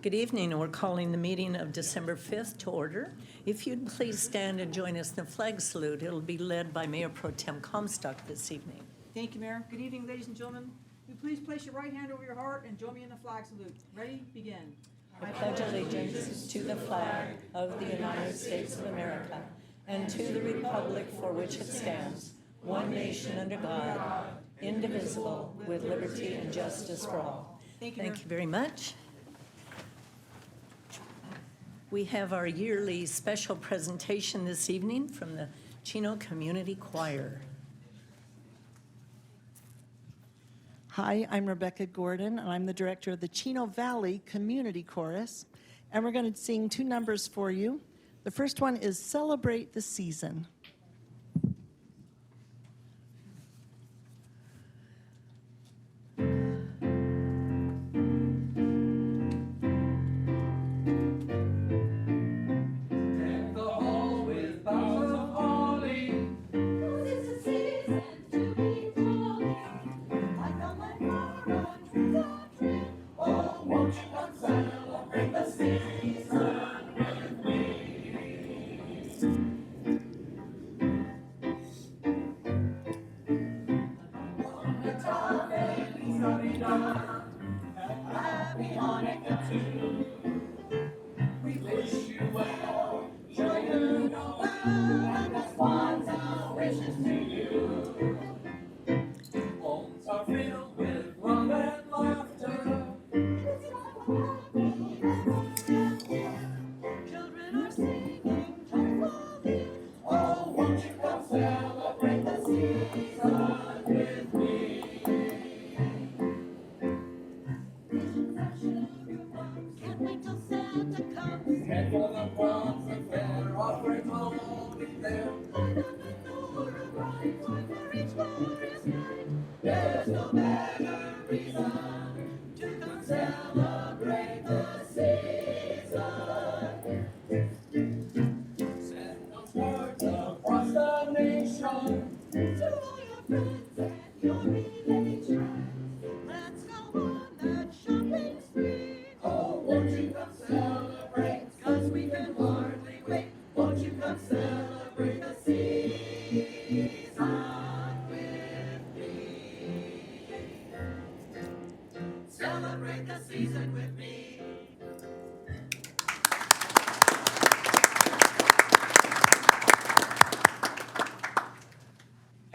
Good evening. We're calling the meeting of December 5th to order. If you'd please stand and join us in the flag salute. It'll be led by Mayor Pro Tem Comstock this evening. Thank you, Mayor. Good evening, ladies and gentlemen. Will you please place your right hand over your heart and join me in the flag salute. Ready? Begin. I pledge allegiance to the flag of the United States of America and to the republic for which it stands, one nation under God, indivisible, with liberty and justice for all. Thank you, Thank Mayor. you very much. We have our yearly special presentation this evening from the Chino Community Choir. Hi, I'm Rebecca Gordon, and I'm the director of the Chino Valley Community Chorus, and we're going to sing two numbers for you. The first one is Celebrate the Season.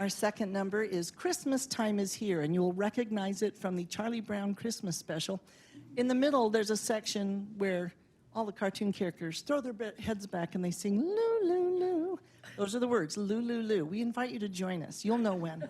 Our second number is Christmas Time is Here, and you'll recognize it from the Charlie Brown Christmas special. In the middle, there's a section where all the cartoon characters throw their heads back and they sing, Loo, Loo, Loo. Those are the words, Loo, Loo, Loo. We invite you to join us. You'll know when.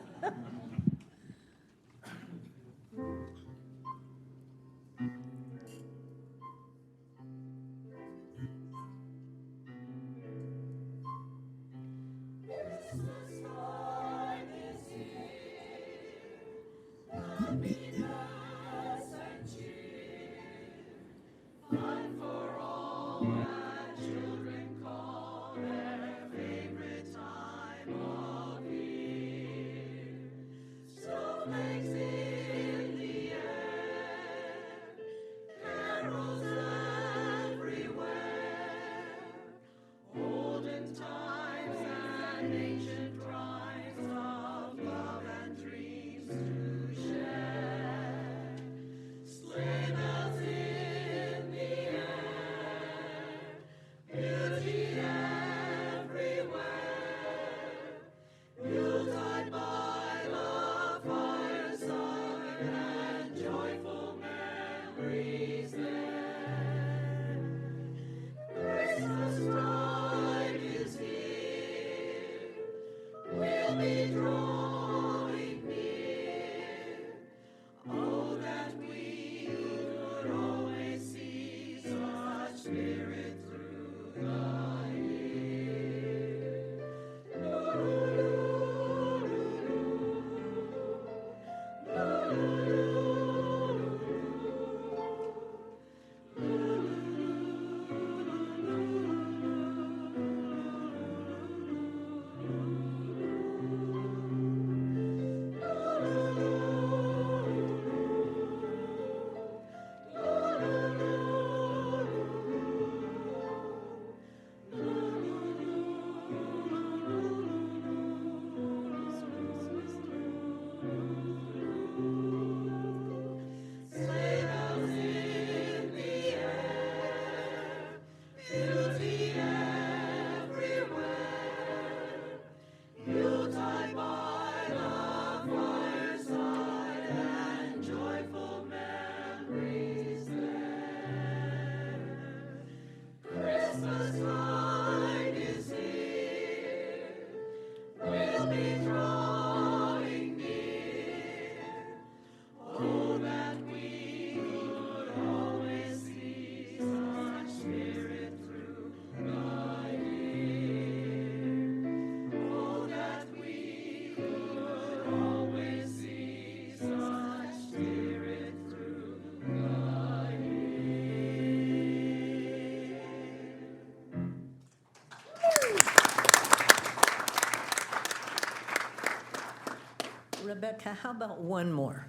Rebecca, how about one more?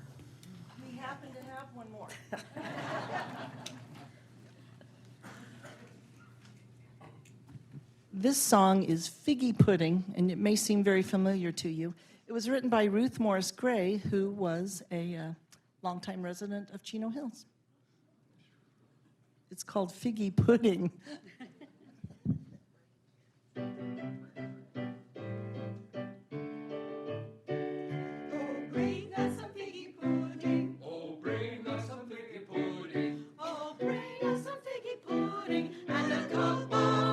We happen to have one more. This song is Figgy Pudding, and it may seem very familiar to you. It was written by Ruth Morris Gray, who was a longtime resident of Chino Hills. It's called Figgy Pudding. Bring us some figgy pudding. Oh, bring us some figgy pudding. Oh, bring us some figgy pudding and a cup of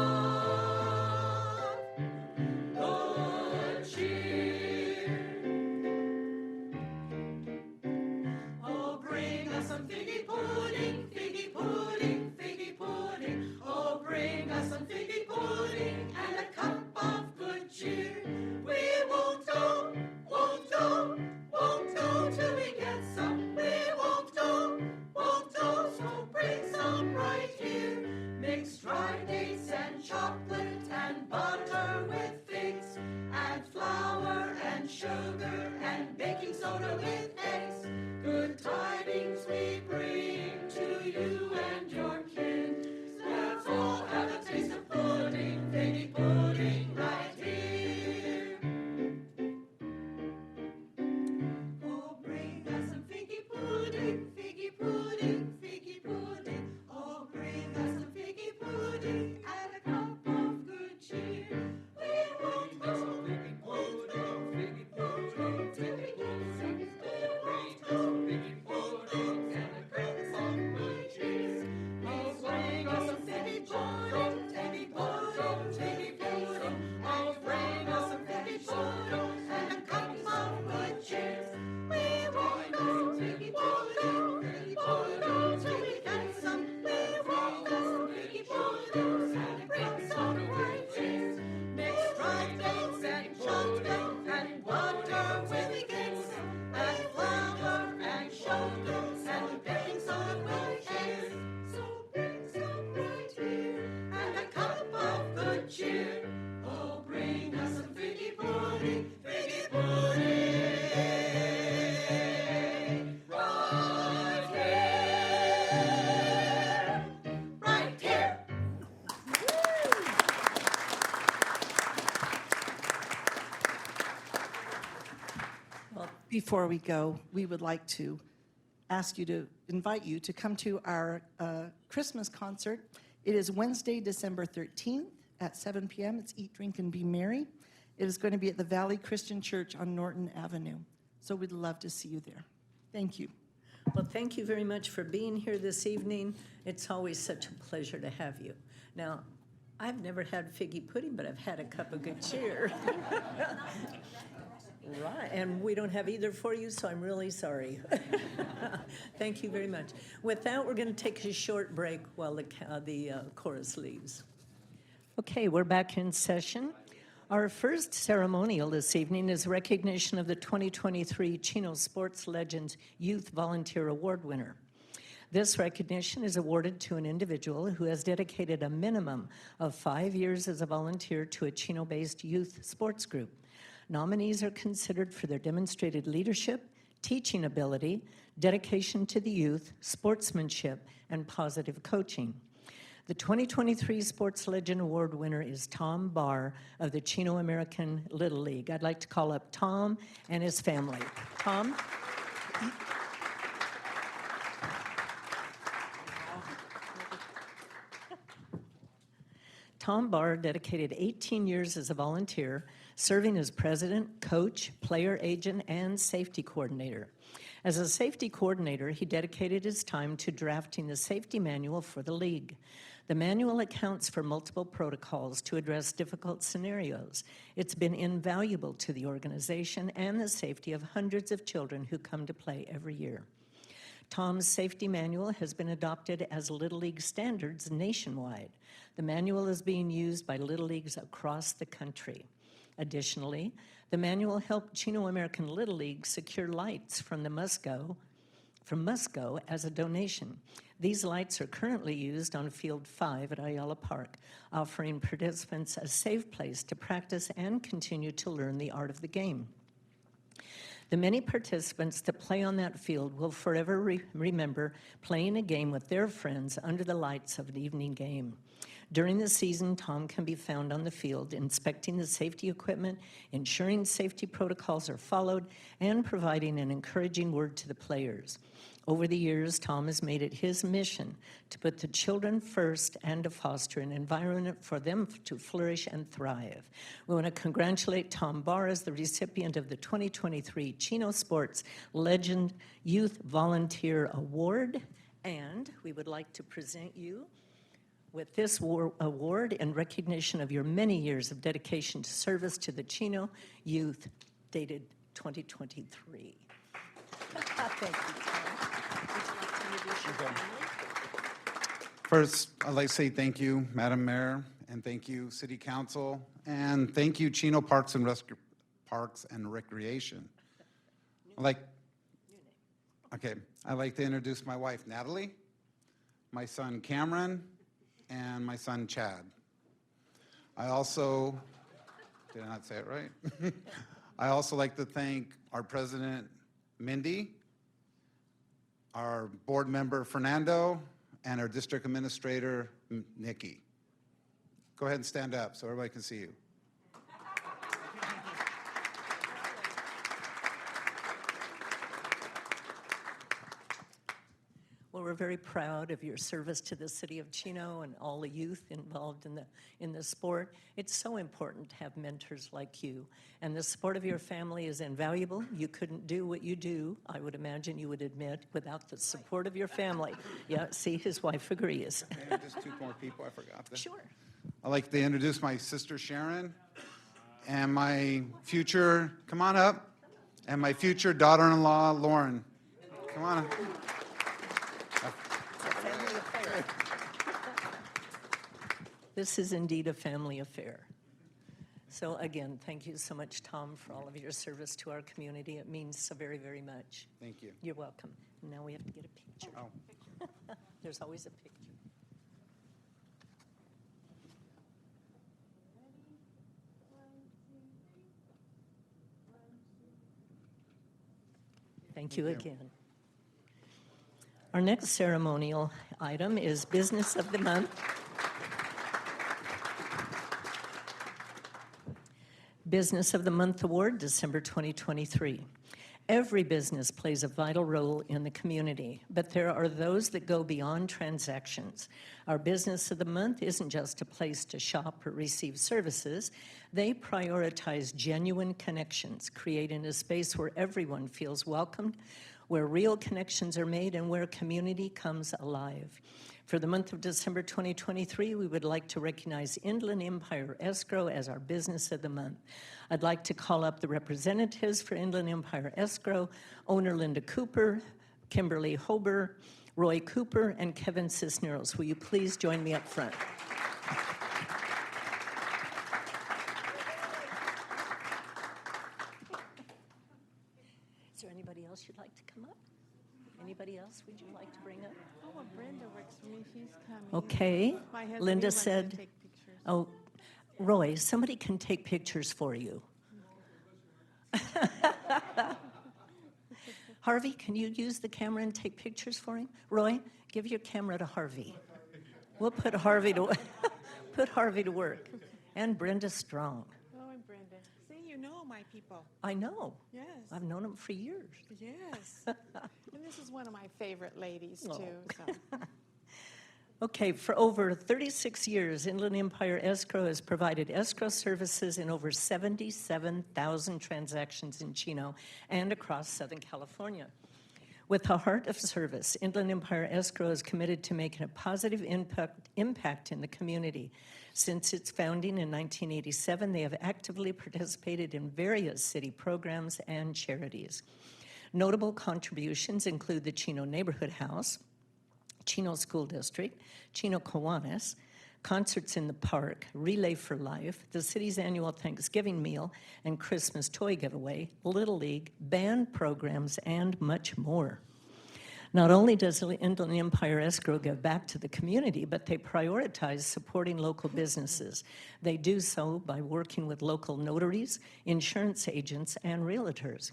good cheer. Oh, bring us some figgy pudding, figgy pudding, figgy pudding. Oh, bring us some figgy pudding and a cup of good cheer. We won't go till we get some. We won't go, so bring some right here. Mix dried dates and chocolate and butter with figs, and flour and sugar and baking soda with eggs. Good tidings we bring to you and your kin. Let's all have a taste of pudding, figgy pudding right here. Oh, bring us some figgy pudding, figgy pudding, figgy pudding. Oh, bring us some figgy pudding and a cup of good cheer. We won't go, figgy pudding, till we get some. We won't go, figgy pudding and a cup of good cheer. Oh, bring us some figgy pudding, figgy pudding, figgy pudding. Oh, bring us some figgy pudding and a cup of good cheer. We won't go, figgy pudding, till we get some. We won't go, figgy pudding, and bring some right here. Mix dried dates and chocolate and butter with eggs, and flour and sugar and baking soda with eggs. So bring some right here and a cup of good cheer. Oh, bring us some figgy pudding, figgy pudding. Right here, right here. Before we go, we would like to invite you to come to our Christmas concert. It is Wednesday, December 13th at 7 p.m. It's Eat, Drink, and Be Merry. It is going to be at the Valley Christian Church on Norton Avenue. So we'd love to see you there. Thank you. Well, thank you very much for being here this evening. It's always such a pleasure to have you. Now, I've never had figgy pudding, but I've had a cup of good cheer. Right, and we don't have either for you, so I'm really sorry. Thank you very much. With that, we're going to take a short break while the chorus leaves. Okay, we're back in session. Our first ceremonial this evening is recognition of the 2023 Chino Sports Legends Youth Volunteer Award winner. This recognition is awarded to an individual who has dedicated a minimum of 5 years as a volunteer to a Chino-based youth sports group. Nominees are considered for their demonstrated leadership, teaching ability, dedication to the youth, sportsmanship, and positive coaching. The 2023 Sports Legend Award winner is Tom Barr of the Chino American Little League. I'd like to call up Tom and his family. Tom? Tom Barr dedicated 18 years as a volunteer, serving as president, coach, player agent, and safety coordinator. As a safety coordinator, he dedicated his time to drafting the safety manual for the league. The manual accounts for multiple protocols to address difficult scenarios. It's been invaluable to the organization and the safety of hundreds of children who come to play every year. Tom's safety manual has been adopted as Little League standards nationwide. The manual is being used by Little Leagues across the country. Additionally, the manual helped Chino American Little League secure lights from Musco as a donation. These lights are currently used on Field 5 at Ayala Park, offering participants a safe place to practice and continue to learn the art of the game. The many participants that play on that field will forever remember playing a game with their friends under the lights of an evening game. During the season, Tom can be found on the field inspecting the safety equipment, ensuring safety protocols are followed, and providing an encouraging word to the players. Over the years, Tom has made it his mission to put the children first and to foster an environment for them to flourish and thrive. We want to congratulate Tom Barr as the recipient of the 2023 Chino Sports Legend Youth Volunteer Award, and we would like to present you with this award in recognition of your many years of dedication to service to the Chino youth, dated 2023. Thank you, Tom. Would you like to introduce your family? First, I'd like to say thank you, Madam Mayor, and thank you, City Council, and thank you, Chino Parks and Recreation. I'd like to introduce my wife, Natalie, my son, Cameron, and my son, Chad. I also, did I not say it right? I also like to thank our president, Mindy, our board member, Fernando, and our district administrator, Nikki. Go ahead and stand up so everybody can see you. Well, we're very proud of your service to the city of Chino and all the youth involved in the sport. It's so important to have mentors like you, and the support of your family is invaluable. You couldn't do what you do, I would imagine you would admit, without the support of your family. Yeah, see, his wife agrees. And just two more people, I forgot that. Sure. I'd like to introduce my sister, Sharon, and my future, come on up, and my future daughter-in-law, Lauren. Come on up. This is indeed a family affair. So again, thank you so much, Tom, for all of your service to our community. It means so very, very much. Thank you. You're welcome. Now we have to get a picture. Oh. There's always a picture. Thank you again. Our next ceremonial item is Business of the Month. Business of the Month Award, December 2023. Every business plays a vital role in the community, but there are those that go beyond transactions. Our Business of the Month isn't just a place to shop or receive services. They prioritize genuine connections, creating a space where everyone feels welcomed, where real connections are made, and where community comes alive. For the month of December 2023, we would like to recognize Inland Empire Escrow as our Business of the Month. I'd like to call up the representatives for Inland Empire Escrow, owner Linda Cooper, Kimberly Hober, Roy Cooper, and Kevin Cisneros. Will you please join me up front? Is there anybody else you'd like to come up? Anybody else would you like to bring up? Oh, well, Brenda works for me. She's coming. Okay. My husband, Linda he wants to said, take pictures. oh, Roy, somebody can take pictures for you. Harvey, can you use the camera and take pictures for him? Roy, give your camera to Harvey. We'll put Harvey to put Harvey to work. And Brenda Strong. Oh, and Brenda. See, you know my people. I know. Yes. I've known him for years. Yes. And this is one of my favorite ladies, too. So. Okay, for over 36 years, Inland Empire Escrow has provided escrow services in over 77,000 transactions in Chino and across Southern California. With a heart of service, Inland Empire Escrow is committed to making a positive impact in the community. Since its founding in 1987, they have actively participated in various city programs and charities. Notable contributions include the Chino Neighborhood House, Chino School District, Chino Kiwanis, Concerts in the Park, Relay for Life, the city's annual Thanksgiving meal and Christmas toy giveaway, Little League, band programs, and much more. Not only does the Inland Empire Escrow give back to the community, but they prioritize supporting local businesses. They do so by working with local notaries, insurance agents, and realtors.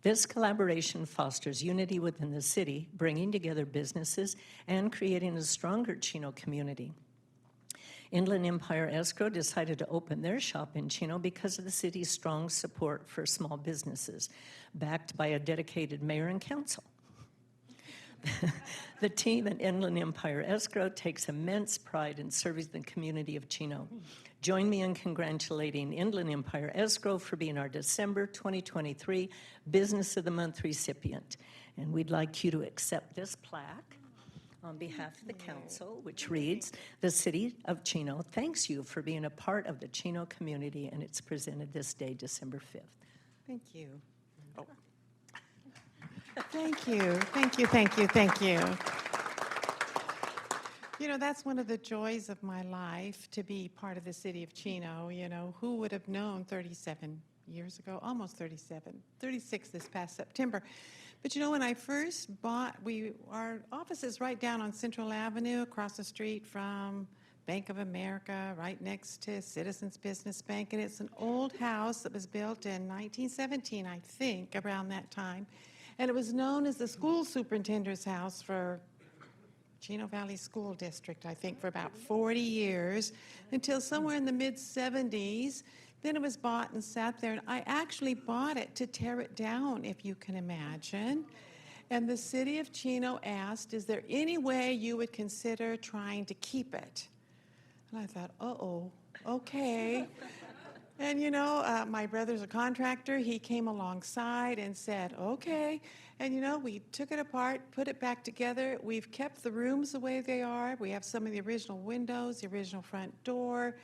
This collaboration fosters unity within the city, bringing together businesses and creating a stronger Chino community. Inland Empire Escrow decided to open their shop in Chino because of the city's strong support for small businesses, backed by a dedicated mayor and council. The team at Inland Empire Escrow takes immense pride in serving the community of Chino. Join me in congratulating Inland Empire Escrow for being our December 2023 Business of the Month recipient. And we'd like you to accept this plaque on behalf of the council, which reads, "The City of Chino thanks you for being a part of the Chino community," and it's presented this day, December 5th. Thank you. Oh. Thank you, thank you, thank you, thank you. You know, that's one of the joys of my life, to be part of the city of Chino. You know, who would have known 37 years ago, almost 37, 36 this past September. But you know, when I first bought, our office is right down on Central Avenue, across the street from Bank of America, right next to Citizens Business Bank, and it's an old house that was built in 1917, I think, around that time. And it was known as the school superintendent's house for Chino Valley School District, I think, for about 40 years, until somewhere in the mid-70s. Then it was bought and sat there, and I actually bought it to tear it down, if you can imagine. And the city of Chino asked, is there any way you would consider trying to keep it? And I thought, uh-oh, okay. And you know, my brother's a contractor. He came alongside and said, okay. And you know, we took it apart, put it back together. We've kept the rooms the way they are. We have some of the original windows, the original front door.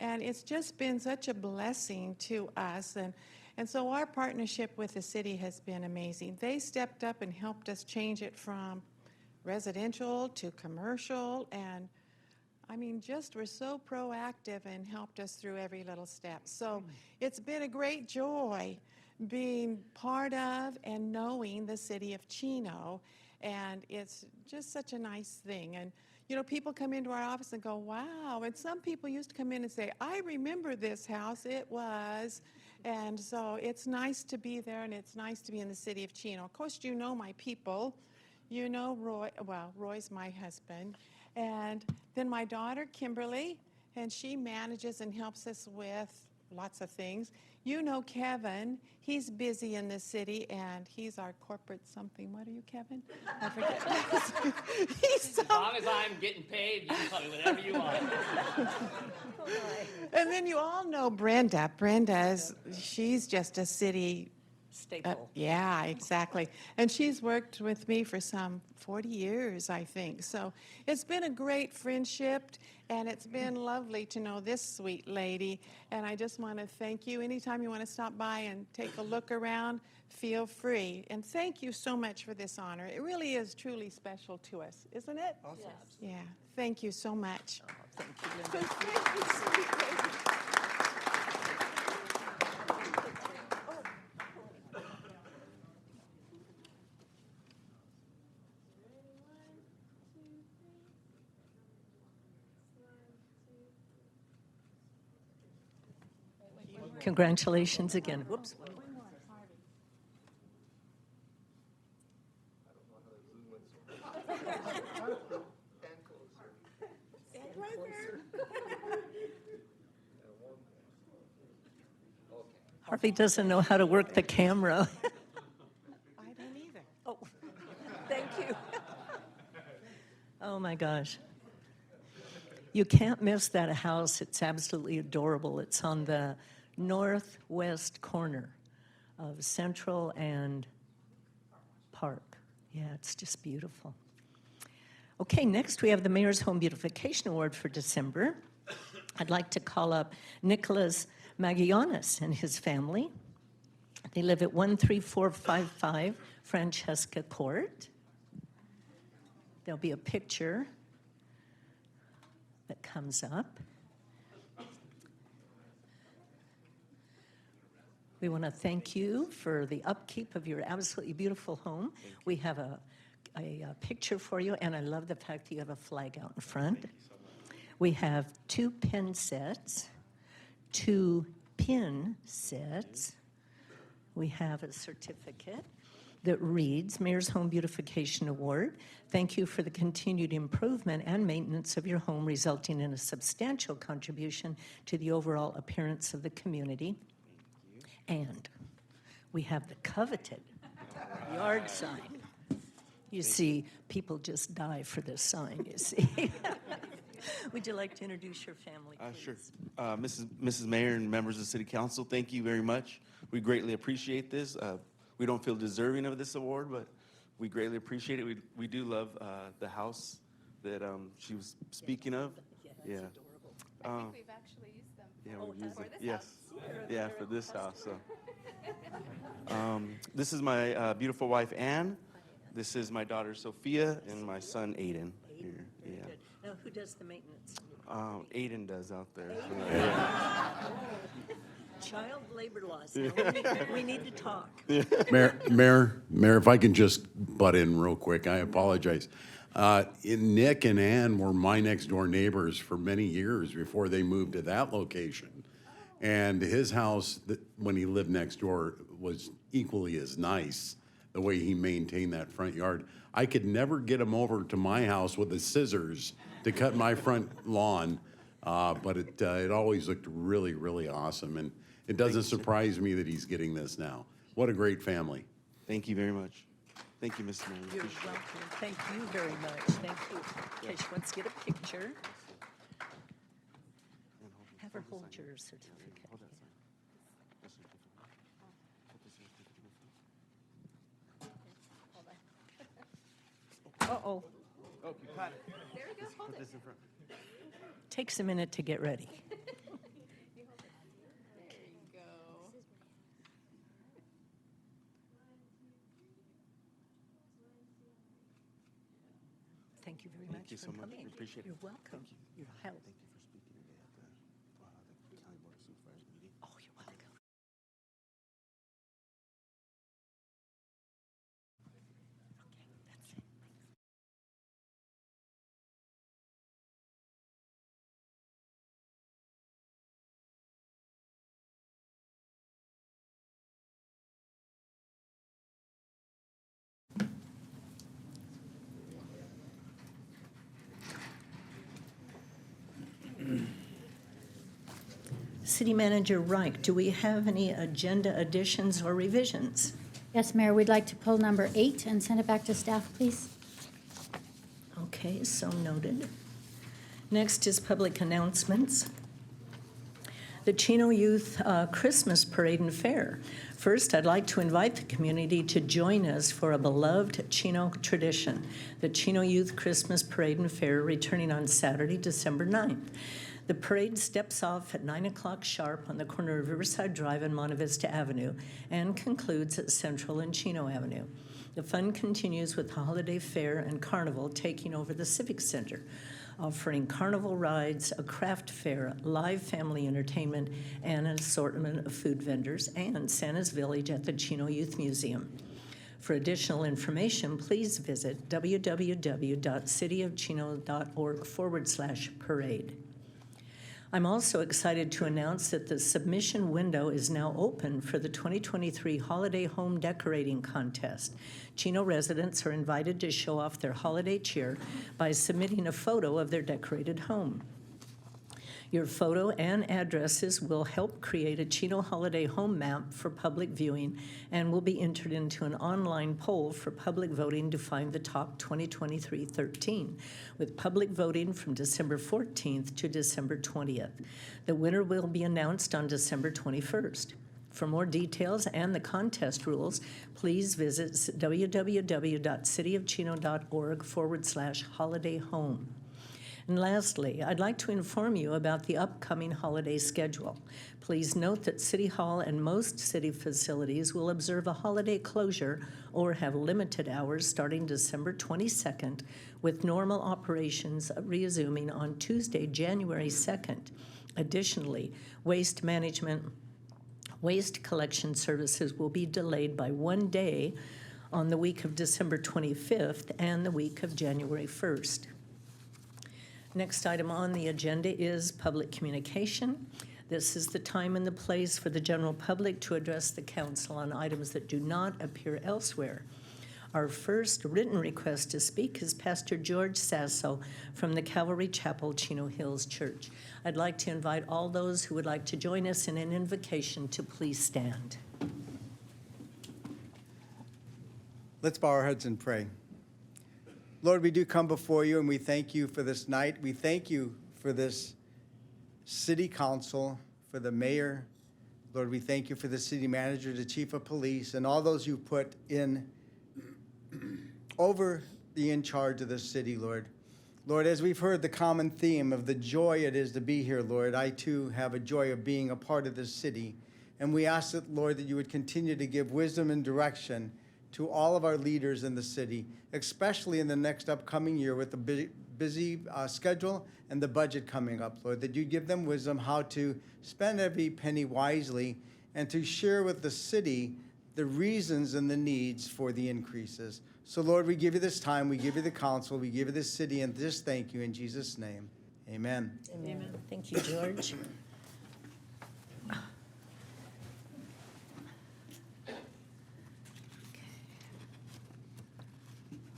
And it's just been such a blessing to us. And so our partnership with the city has been amazing. They stepped up and helped us change it from residential to commercial, and I mean, just were so proactive and helped us through every little step. So it's been a great joy being part of and knowing the city of Chino, and it's just such a nice thing. And you know, people come into our office and go, wow, and some people used to come in and say, I remember this house, it was. And so it's nice to be there, and it's nice to be in the city of Chino. Of course, you know my people. You know Roy, well, Roy's my husband. And then my daughter, Kimberly, and she manages and helps us with lots of things. You know Kevin, he's busy in the city, and he's our corporate something. What are you, Kevin? I forget. As long as I'm getting paid, you can call me whatever you want. And then you all know Brenda. She's just a city Staple. yeah, exactly. And she's worked with me for some 40 years, I think. So it's been a great friendship, and it's been lovely to know this sweet lady. And I just want to thank you. Anytime you want to stop by and take a look around, feel free. And thank you so much for this honor. It really is truly special to us, isn't it? Yes. Yeah. Thank you so much. Thank you, Linda. Congratulations again. Whoops. Harvey doesn't know how to work the camera. I don't either. Oh, thank you. Oh my gosh. You can't miss that house. It's absolutely adorable. It's on the northwest corner of Central and Park. Yeah, it's just beautiful. Okay, next we have the Mayor's Home Beautification Award for December. I'd like to call up Nicholas Magianis and his family. They live at 13455 Francesca Court. There'll be a picture that comes up. We want to thank you for the upkeep of your absolutely beautiful home. We have a picture for you, and I love the fact that you have a flag out in front. We have 2 pen sets, 2 pin sets. we have a certificate that reads, Mayor's Home Beautification Award. Thank you for the continued improvement and maintenance of your home, resulting in a substantial contribution to the overall appearance of the community. And we have the coveted yard sign. You see, people just die for this sign, you see. Would you like to introduce your family, please? Sure. Mrs. Mayor and members of the City Council, thank you very much. We greatly appreciate this. We don't feel deserving of this award, but we greatly appreciate it. We do love the house that she was speaking of. Yeah. I think we've actually used them Yeah, before we use for it. this Yes. house. Yeah, for this house. So, this is my beautiful wife Anne. This is my daughter Sophia and my son Aiden. Here. Yeah. Good. Now, who does the maintenance? Aiden does out there. Child labor laws. Now, we need to talk. Mayor, if I can just butt in real quick, I apologize. Nick and Ann were my next door neighbors for many years before they moved to that location. And his house, when he lived next door, was equally as nice, the way he maintained that front yard. I could never get him over to my house with the scissors to cut my front lawn, but it always looked really, really awesome. And it doesn't surprise me that he's getting this now. What a great family. Thank you very much. Thank you, Mr. Mayor. You're Appreciate it. welcome. Thank you very much. Thank you. Okay, she wants to get a picture. Have her hold your certificate. Hold that sign. That's a different one. Put this certificate in front. Uh-oh. Oh, you got it. There we go, hold Put it. this in front. Takes a minute to get ready. There you go. Thank you very much Thank you for so much. coming. We appreciate it. You're welcome. Your help. Thank you for speaking today at the County Board of Supervisors meeting. Oh, you're welcome. Okay, that's it. City Manager Reich, do we have any agenda additions or revisions? Yes, Mayor, we'd like to pull number 8 and send it back to staff, please. Okay, so noted. Next is public announcements. The Chino Youth Christmas Parade and Fair. First, I'd like to invite the community to join us for a beloved Chino tradition, the Chino Youth Christmas Parade and Fair, returning on Saturday, December 9th. The parade steps off at 9 o'clock sharp on the corner of Riverside Drive and Monte Vista Avenue and concludes at Central and Chino Avenue. The fun continues with the holiday fair and carnival taking over the Civic Center, offering carnival rides, a craft fair, live family entertainment, and an assortment of food vendors, and Santa's Village at the Chino Youth Museum. For additional information, please visit www.cityofchino.org/parade. I'm also excited to announce that the submission window is now open for the 2023 Holiday Home Decorating Contest. Chino residents are invited to show off their holiday cheer by submitting a photo of their decorated home. Your photo and addresses will help create a Chino holiday home map for public viewing and will be entered into an online poll for public voting to find the top 2023 13, with public voting from December 14th to December 20th. The winner will be announced on December 21st. For more details and the contest rules, please visit www.cityofchino.org/holiday-home. And lastly, I'd like to inform you about the upcoming holiday schedule. Please note that City Hall and most city facilities will observe a holiday closure or have limited hours starting December 22nd, with normal operations resuming on Tuesday, January 2nd. Additionally, waste collection services will be delayed by 1 day on the week of December 25th and the week of January 1st. Next item on the agenda is public communication. This is the time and the place for the general public to address the council on items that do not appear elsewhere. Our first written request to speak is Pastor George Sasso from the Calvary Chapel, Chino Hills Church. I'd like to invite all those who would like to join us in an invocation to please stand. Let's bow our heads and pray. Lord, we do come before you and we thank you for this night. We thank you for this city council, for the mayor. Lord, we thank you for the city manager, the chief of police, and all those you put in in charge of this city, Lord. Lord, as we've heard the common theme of the joy it is to be here, Lord, I too have a joy of being a part of this city. And we ask that, Lord, that you would continue to give wisdom and direction to all of our leaders in the city, especially in the next upcoming year with the busy schedule and the budget coming up, Lord, that you give them wisdom how to spend every penny wisely and to share with the city the reasons and the needs for the increases. So, Lord, we give you this time, we give you the council, we give you this city, and just thank you in Jesus' name. Amen. Amen. Thank you, George.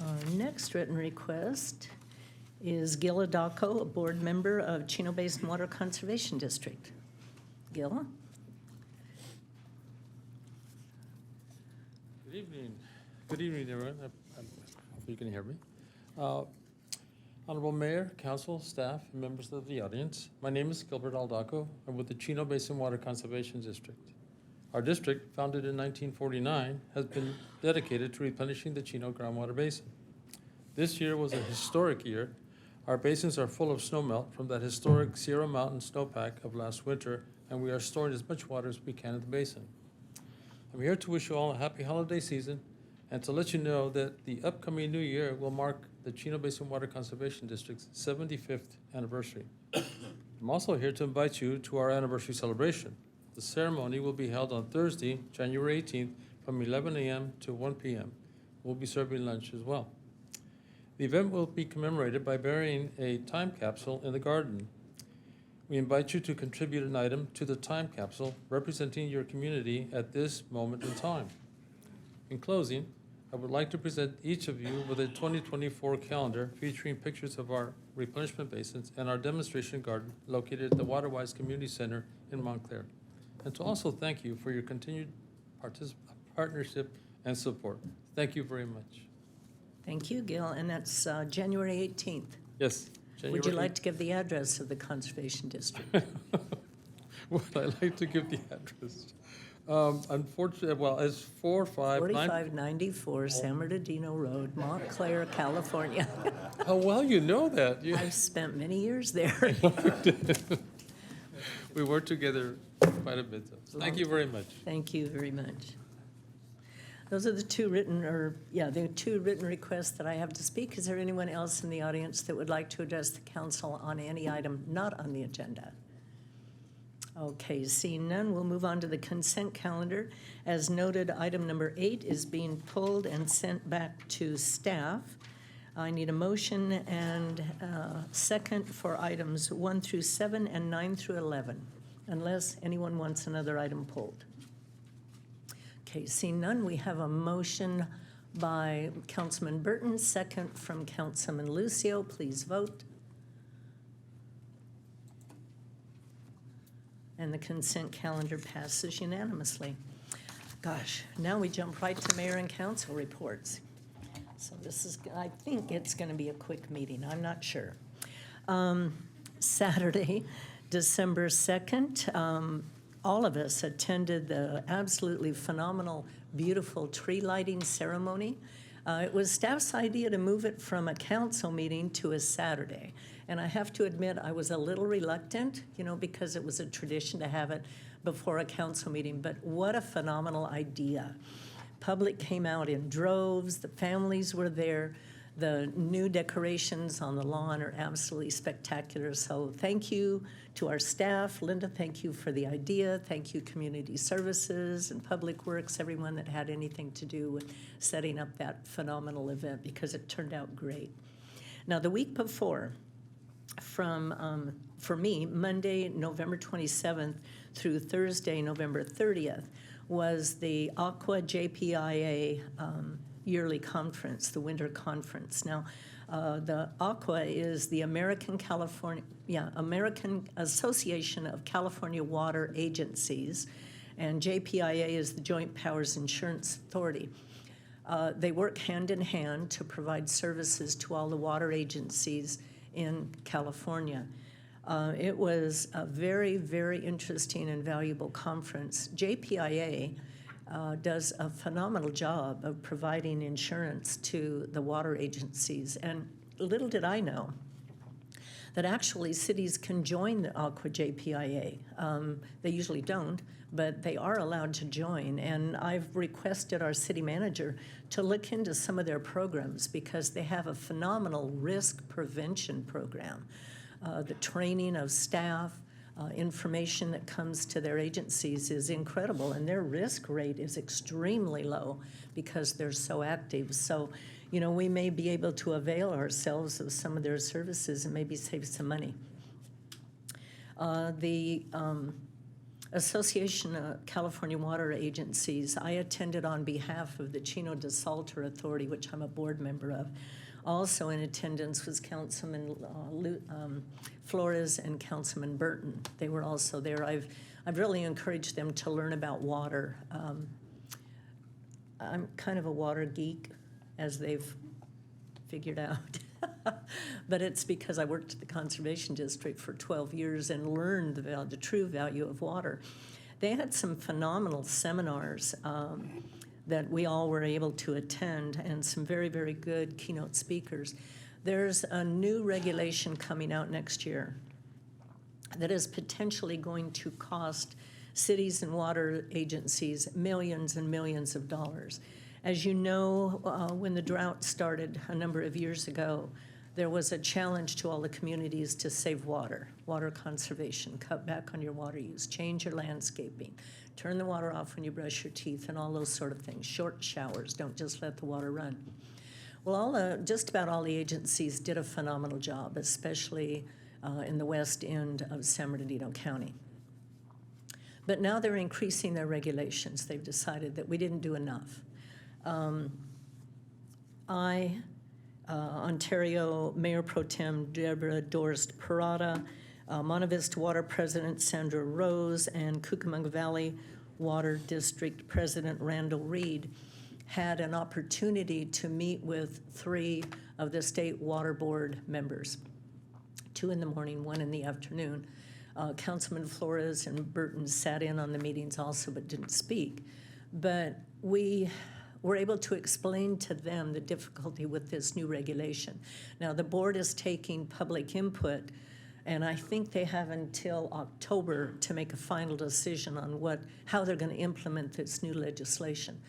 Our next written request is Gil Adalco, a board member of Chino Basin Water Conservation District. Gil? Good evening. Good evening, everyone. I hope you can hear me. Honorable Mayor, Council, staff, and members of the audience, my name is Gilbert Aldaco. I'm with the Chino Basin Water Conservation District. Our district, founded in 1949, has been dedicated to replenishing the Chino groundwater basin. This year was a historic year. Our basins are full of snowmelt from that historic Sierra Mountain snowpack of last winter, and we are storing as much water as we can in the basin. I'm here to wish you all a happy holiday season and to let you know that the upcoming new year will mark the Chino Basin Water Conservation District's 75th anniversary. I'm also here to invite you to our anniversary celebration. The ceremony will be held on Thursday, January 18th from 11 a.m. to 1 p.m. We'll be serving lunch as well. The event will be commemorated by burying a time capsule in the garden. We invite you to contribute an item to the time capsule representing your community at this moment in time. In closing, I would like to present each of you with a 2024 calendar featuring pictures of our replenishment basins and our demonstration garden located at the Waterwise Community Center in Montclair. And to also thank you for your continued partnership and support. Thank you very much. Thank you, Gil, and that's January 18th. Yes. Would you like to give the address of the Conservation District? Would I like to give the address? Unfortunately, well, it's 4594 San Bernardino Road, Montclair, California. How well you know that. I've spent many years there. We worked together quite a bit, so thank you very much. Thank you very much. Those are the two written requests that I have to speak. Is there anyone else in the audience that would like to address the council on any item not on the agenda? Okay, seeing none, we'll move on to the consent calendar. As noted, item number 8 is being pulled and sent back to staff. I need a motion and second for items 1 through 7 and 9 through 11, unless anyone wants another item pulled. Okay, seeing none, we have a motion by Councilman Burton, second from Councilman Lucio. Please vote. And the consent calendar passes unanimously. Gosh, now we jump right to mayor and council reports. So this is, I think it's going to be a quick meeting. I'm not sure. Saturday, December 2nd, all of us attended the absolutely phenomenal, beautiful tree lighting ceremony. It was staff's idea to move it from a council meeting to a Saturday. And I have to admit, I was a little reluctant, because it was a tradition to have it before a council meeting. But what a phenomenal idea. Public came out in droves. The families were there. The new decorations on the lawn are absolutely spectacular. So thank you to our staff. Linda, thank you for the idea. Thank you, Community Services and Public Works, everyone that had anything to do with setting up that phenomenal event, because it turned out great. Now, the week before, for me, Monday, November 27th through Thursday, November 30th, was the Aqua JPIA yearly conference, the winter conference. Now, the Aqua is the American Association of California Water Agencies, and JPIA is the Joint Powers Insurance Authority. They work hand in hand to provide services to all the water agencies in California. It was a very, very interesting and valuable conference. JPIA does a phenomenal job of providing insurance to the water agencies. And little did I know that actually cities can join the Aqua JPIA. They usually don't, but they are allowed to join. And I've requested our city manager to look into some of their programs because they have a phenomenal risk prevention program. The training of staff, information that comes to their agencies is incredible, and their risk rate is extremely low because they're so active. So, you know, we may be able to avail ourselves of some of their services and maybe save some money. The Association of California Water Agencies, I attended on behalf of the Chino DeSalter Authority, which I'm a board member of. Also in attendance was Councilman Flores and Councilman Burton. They were also there. I've really encouraged them to learn about water. I'm kind of a water geek, as they've figured out. But it's because I worked at the Conservation District for 12 years and learned the true value of water. They had some phenomenal seminars that we all were able to attend, and some very, very good keynote speakers. There's a new regulation coming out next year that is potentially going to cost cities and water agencies millions and millions of dollars. As you know, when the drought started a number of years ago, there was a challenge to all the communities to save water, water conservation, cut back on your water use, change your landscaping, turn the water off when you brush your teeth, and all those sort of things. Short showers, don't just let the water run. Well, just about all the agencies did a phenomenal job, especially in the west end of San Bernardino County. But now they're increasing their regulations. They've decided that we didn't do enough. Ontario Mayor Pro Tem Deborah Dorst Parada, Monte Vista Water President Sandra Rose, and Cucamonga Valley Water District President Randall Reed had an opportunity to meet with 3 of the state water board members, 2 in the morning, 1 in the afternoon. Councilman Flores and Burton sat in on the meetings also but didn't speak. But we were able to explain to them the difficulty with this new regulation. Now, the board is taking public input, and I think they have until October to make a final decision on how they're going to implement this new legislation.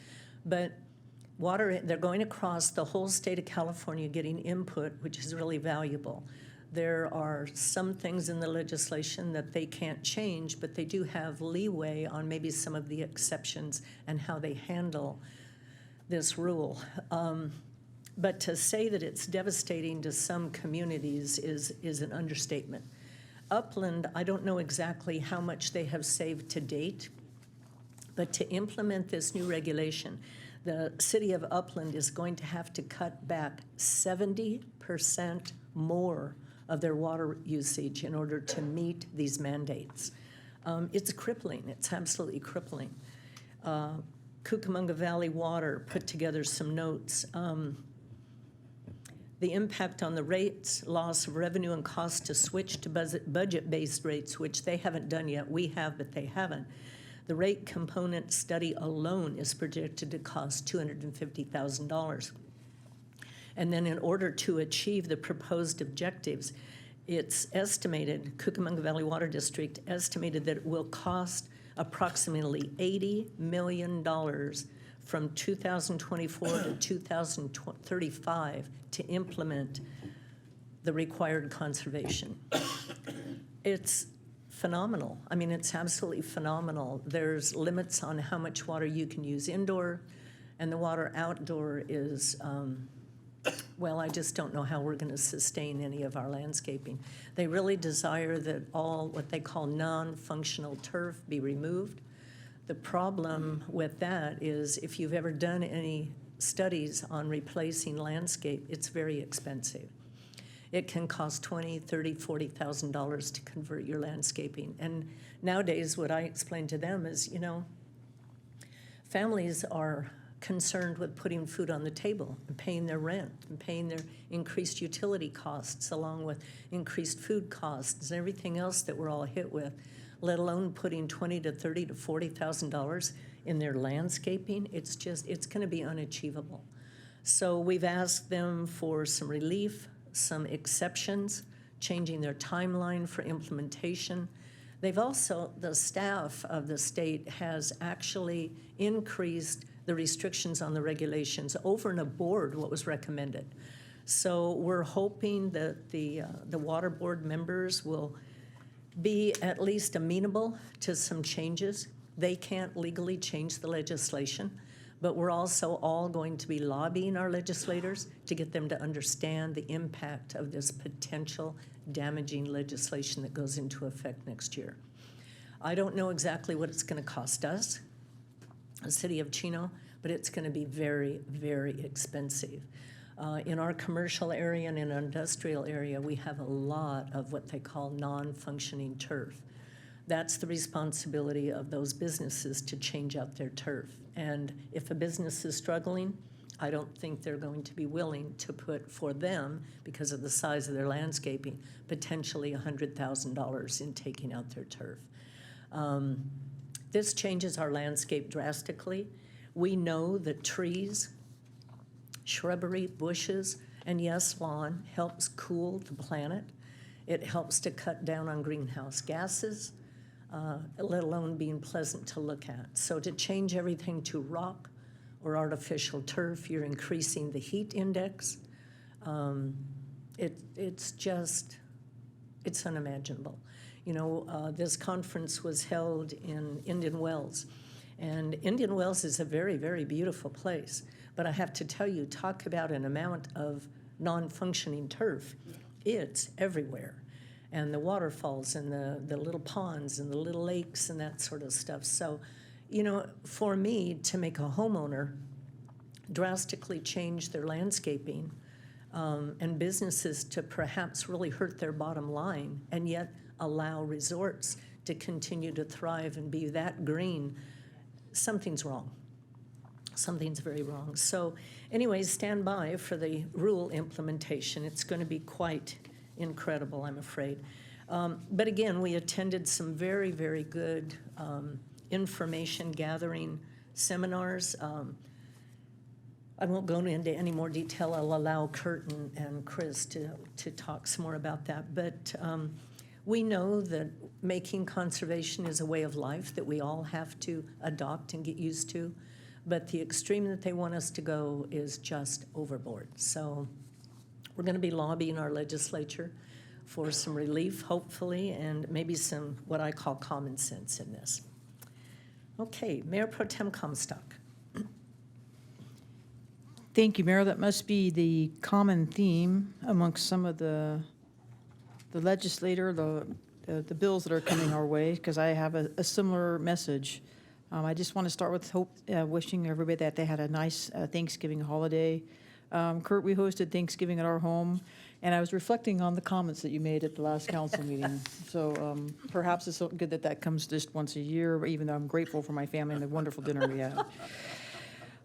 But they're going across the whole state of California getting input, which is really valuable. There are some things in the legislation that they can't change, but they do have leeway on maybe some of the exceptions and how they handle this rule. But to say that it's devastating to some communities is an understatement. Upland, I don't know exactly how much they have saved to date, but to implement this new regulation, the city of Upland is going to have to cut back 70% more of their water usage in order to meet these mandates. It's crippling. It's absolutely crippling. Cucamonga Valley Water put together some notes. The impact on the rates, loss of revenue, and cost to switch to budget-based rates, which they haven't done yet. We have, but they haven't. The rate component study alone is projected to cost $250,000. And then in order to achieve the proposed objectives, it's estimated, Cucamonga Valley Water District estimated that it will cost approximately $80 million from 2024 to 2035 to implement the required conservation. It's phenomenal. I mean, it's absolutely phenomenal. There's limits on how much water you can use indoor, and the water outdoor is well, I just don't know how we're going to sustain any of our landscaping. They really desire that all what they call non-functional turf be removed. The problem with that is if you've ever done any studies on replacing landscape, it's very expensive. It can cost $20,000, $30,000, $40,000 to convert your landscaping. And nowadays, what I explain to them is, you know, families are concerned with putting food on the table and paying their rent and paying their increased utility costs along with increased food costs and everything else that we're all hit with, let alone putting $20,000 to $30,000 to $40,000 in their landscaping. It's going to be unachievable. So we've asked them for some relief, some exceptions, changing their timeline for implementation. They've also, the staff of the state has actually increased the restrictions on the regulations over and aboard what was recommended. So we're hoping that the water board members will be at least amenable to some changes. They can't legally change the legislation, but we're also all going to be lobbying our legislators to get them to understand the impact of this potential damaging legislation that goes into effect next year. I don't know exactly what it's going to cost us, the city of Chino, but it's going to be very, very expensive. In our commercial area and in our industrial area, we have a lot of what they call non-functioning turf. That's the responsibility of those businesses to change out their turf. And if a business is struggling, I don't think they're going to be willing to put for them, because of the size of their landscaping, potentially $100,000 in taking out their turf. This changes our landscape drastically. We know that trees, shrubbery, bushes, and yes, lawn helps cool the planet. It helps to cut down on greenhouse gases, let alone being pleasant to look at. So to change everything to rock or artificial turf, you're increasing the heat index. It's unimaginable. You know, this conference was held in Indian Wells, and Indian Wells is a very, very beautiful place. But I have to tell you, talk about an amount of non-functioning turf. It's everywhere. And the waterfalls and the little ponds and the little lakes and that sort of stuff. So, you know, for me to make a homeowner drastically change their landscaping and businesses to perhaps really hurt their bottom line and yet allow resorts to continue to thrive and be that green, something's wrong. Something's very wrong. So anyways, stand by for the rule implementation. It's going to be quite incredible, I'm afraid. But again, we attended some very, very good information gathering seminars. I won't go into any more detail. I'll allow Kurt and Chris to talk some more about that. But we know that making conservation is a way of life that we all have to adopt and get used to. But the extreme that they want us to go is just overboard. So we're going to be lobbying our legislature for some relief, hopefully, and maybe some what I call common sense in this. Okay, Mayor Pro Tem Comstock. Thank you, Mayor. That must be the common theme amongst some of the the bills that are coming our way, because I have a similar message. I just want to start with wishing everybody that they had a nice Thanksgiving holiday. Kurt, we hosted Thanksgiving at our home, and I was reflecting on the comments that you made at the last council meeting. So perhaps it's so good that that comes just once a year, even though I'm grateful for my family and the wonderful dinner we had.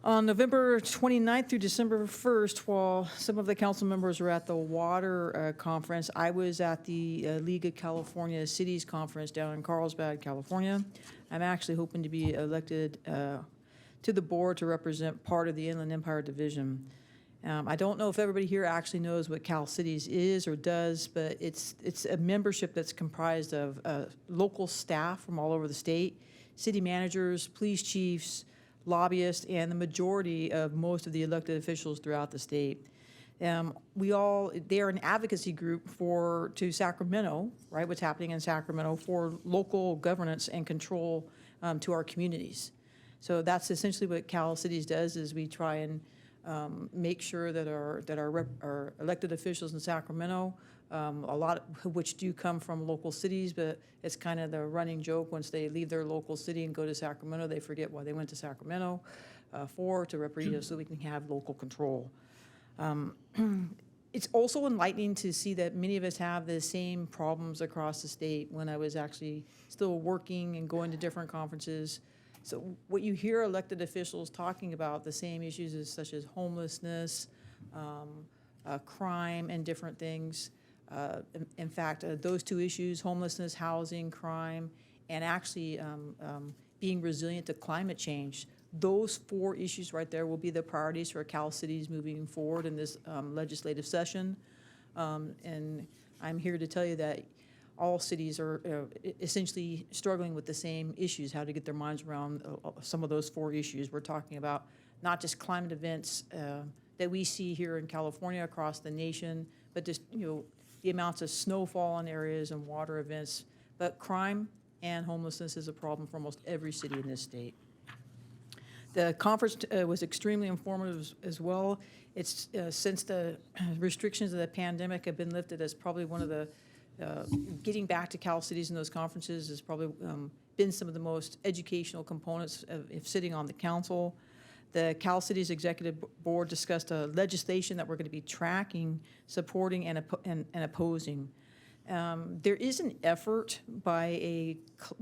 On November 29th through December 1st, while some of the council members were at the water conference, I was at the League of California Cities Conference down in Carlsbad, California. I'm actually hoping to be elected to the board to represent part of the Inland Empire Division. I don't know if everybody here actually knows what Cal Cities is or does, but it's a membership that's comprised of local staff from all over the state, city managers, police chiefs, lobbyists, and the majority of most of the elected officials throughout the state. They are an advocacy group to Sacramento, right, what's happening in Sacramento, for local governance and control to our communities. So that's essentially what Cal Cities does, is we try and make sure that our elected officials in Sacramento, a lot of which do come from local cities, but it's kind of the running joke, once they leave their local city and go to Sacramento, they forget why they went to Sacramento to represent, so we can have local control. It's also enlightening to see that many of us have the same problems across the state. When I was actually still working and going to different conferences, so what you hear elected officials talking about, the same issues as, such as homelessness, crime, and different things. In fact, those two issues, homelessness, housing, crime, and actually being resilient to climate change, those 4 issues right there will be the priorities for Cal Cities moving forward in this legislative session. And I'm here to tell you that all cities are essentially struggling with the same issues, how to get their minds around some of those 4 issues. We're talking about not just climate events that we see here in California, across the nation, but just, the amounts of snowfall in areas and water events. But crime and homelessness is a problem for almost every city in this state. The conference was extremely informative as well. It's since the restrictions of the pandemic have been lifted, as probably one of the getting back to Cal Cities in those conferences has probably been some of the most educational components of sitting on the council. The Cal Cities Executive Board discussed legislation that we're going to be tracking, supporting, and opposing. There is an effort by a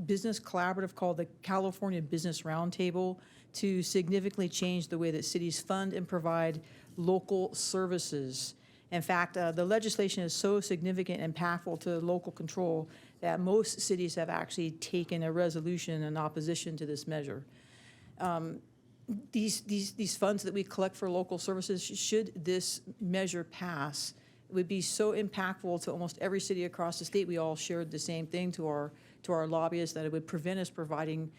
business collaborative called the California Business Roundtable to significantly change the way that cities fund and provide local services. In fact, the legislation is so significant and impactful to local control that most cities have actually taken a resolution in opposition to this measure. These funds that we collect for local services, should this measure pass, would be so impactful to almost every city across the state. We all shared the same thing to our lobbyists, that it would prevent us providing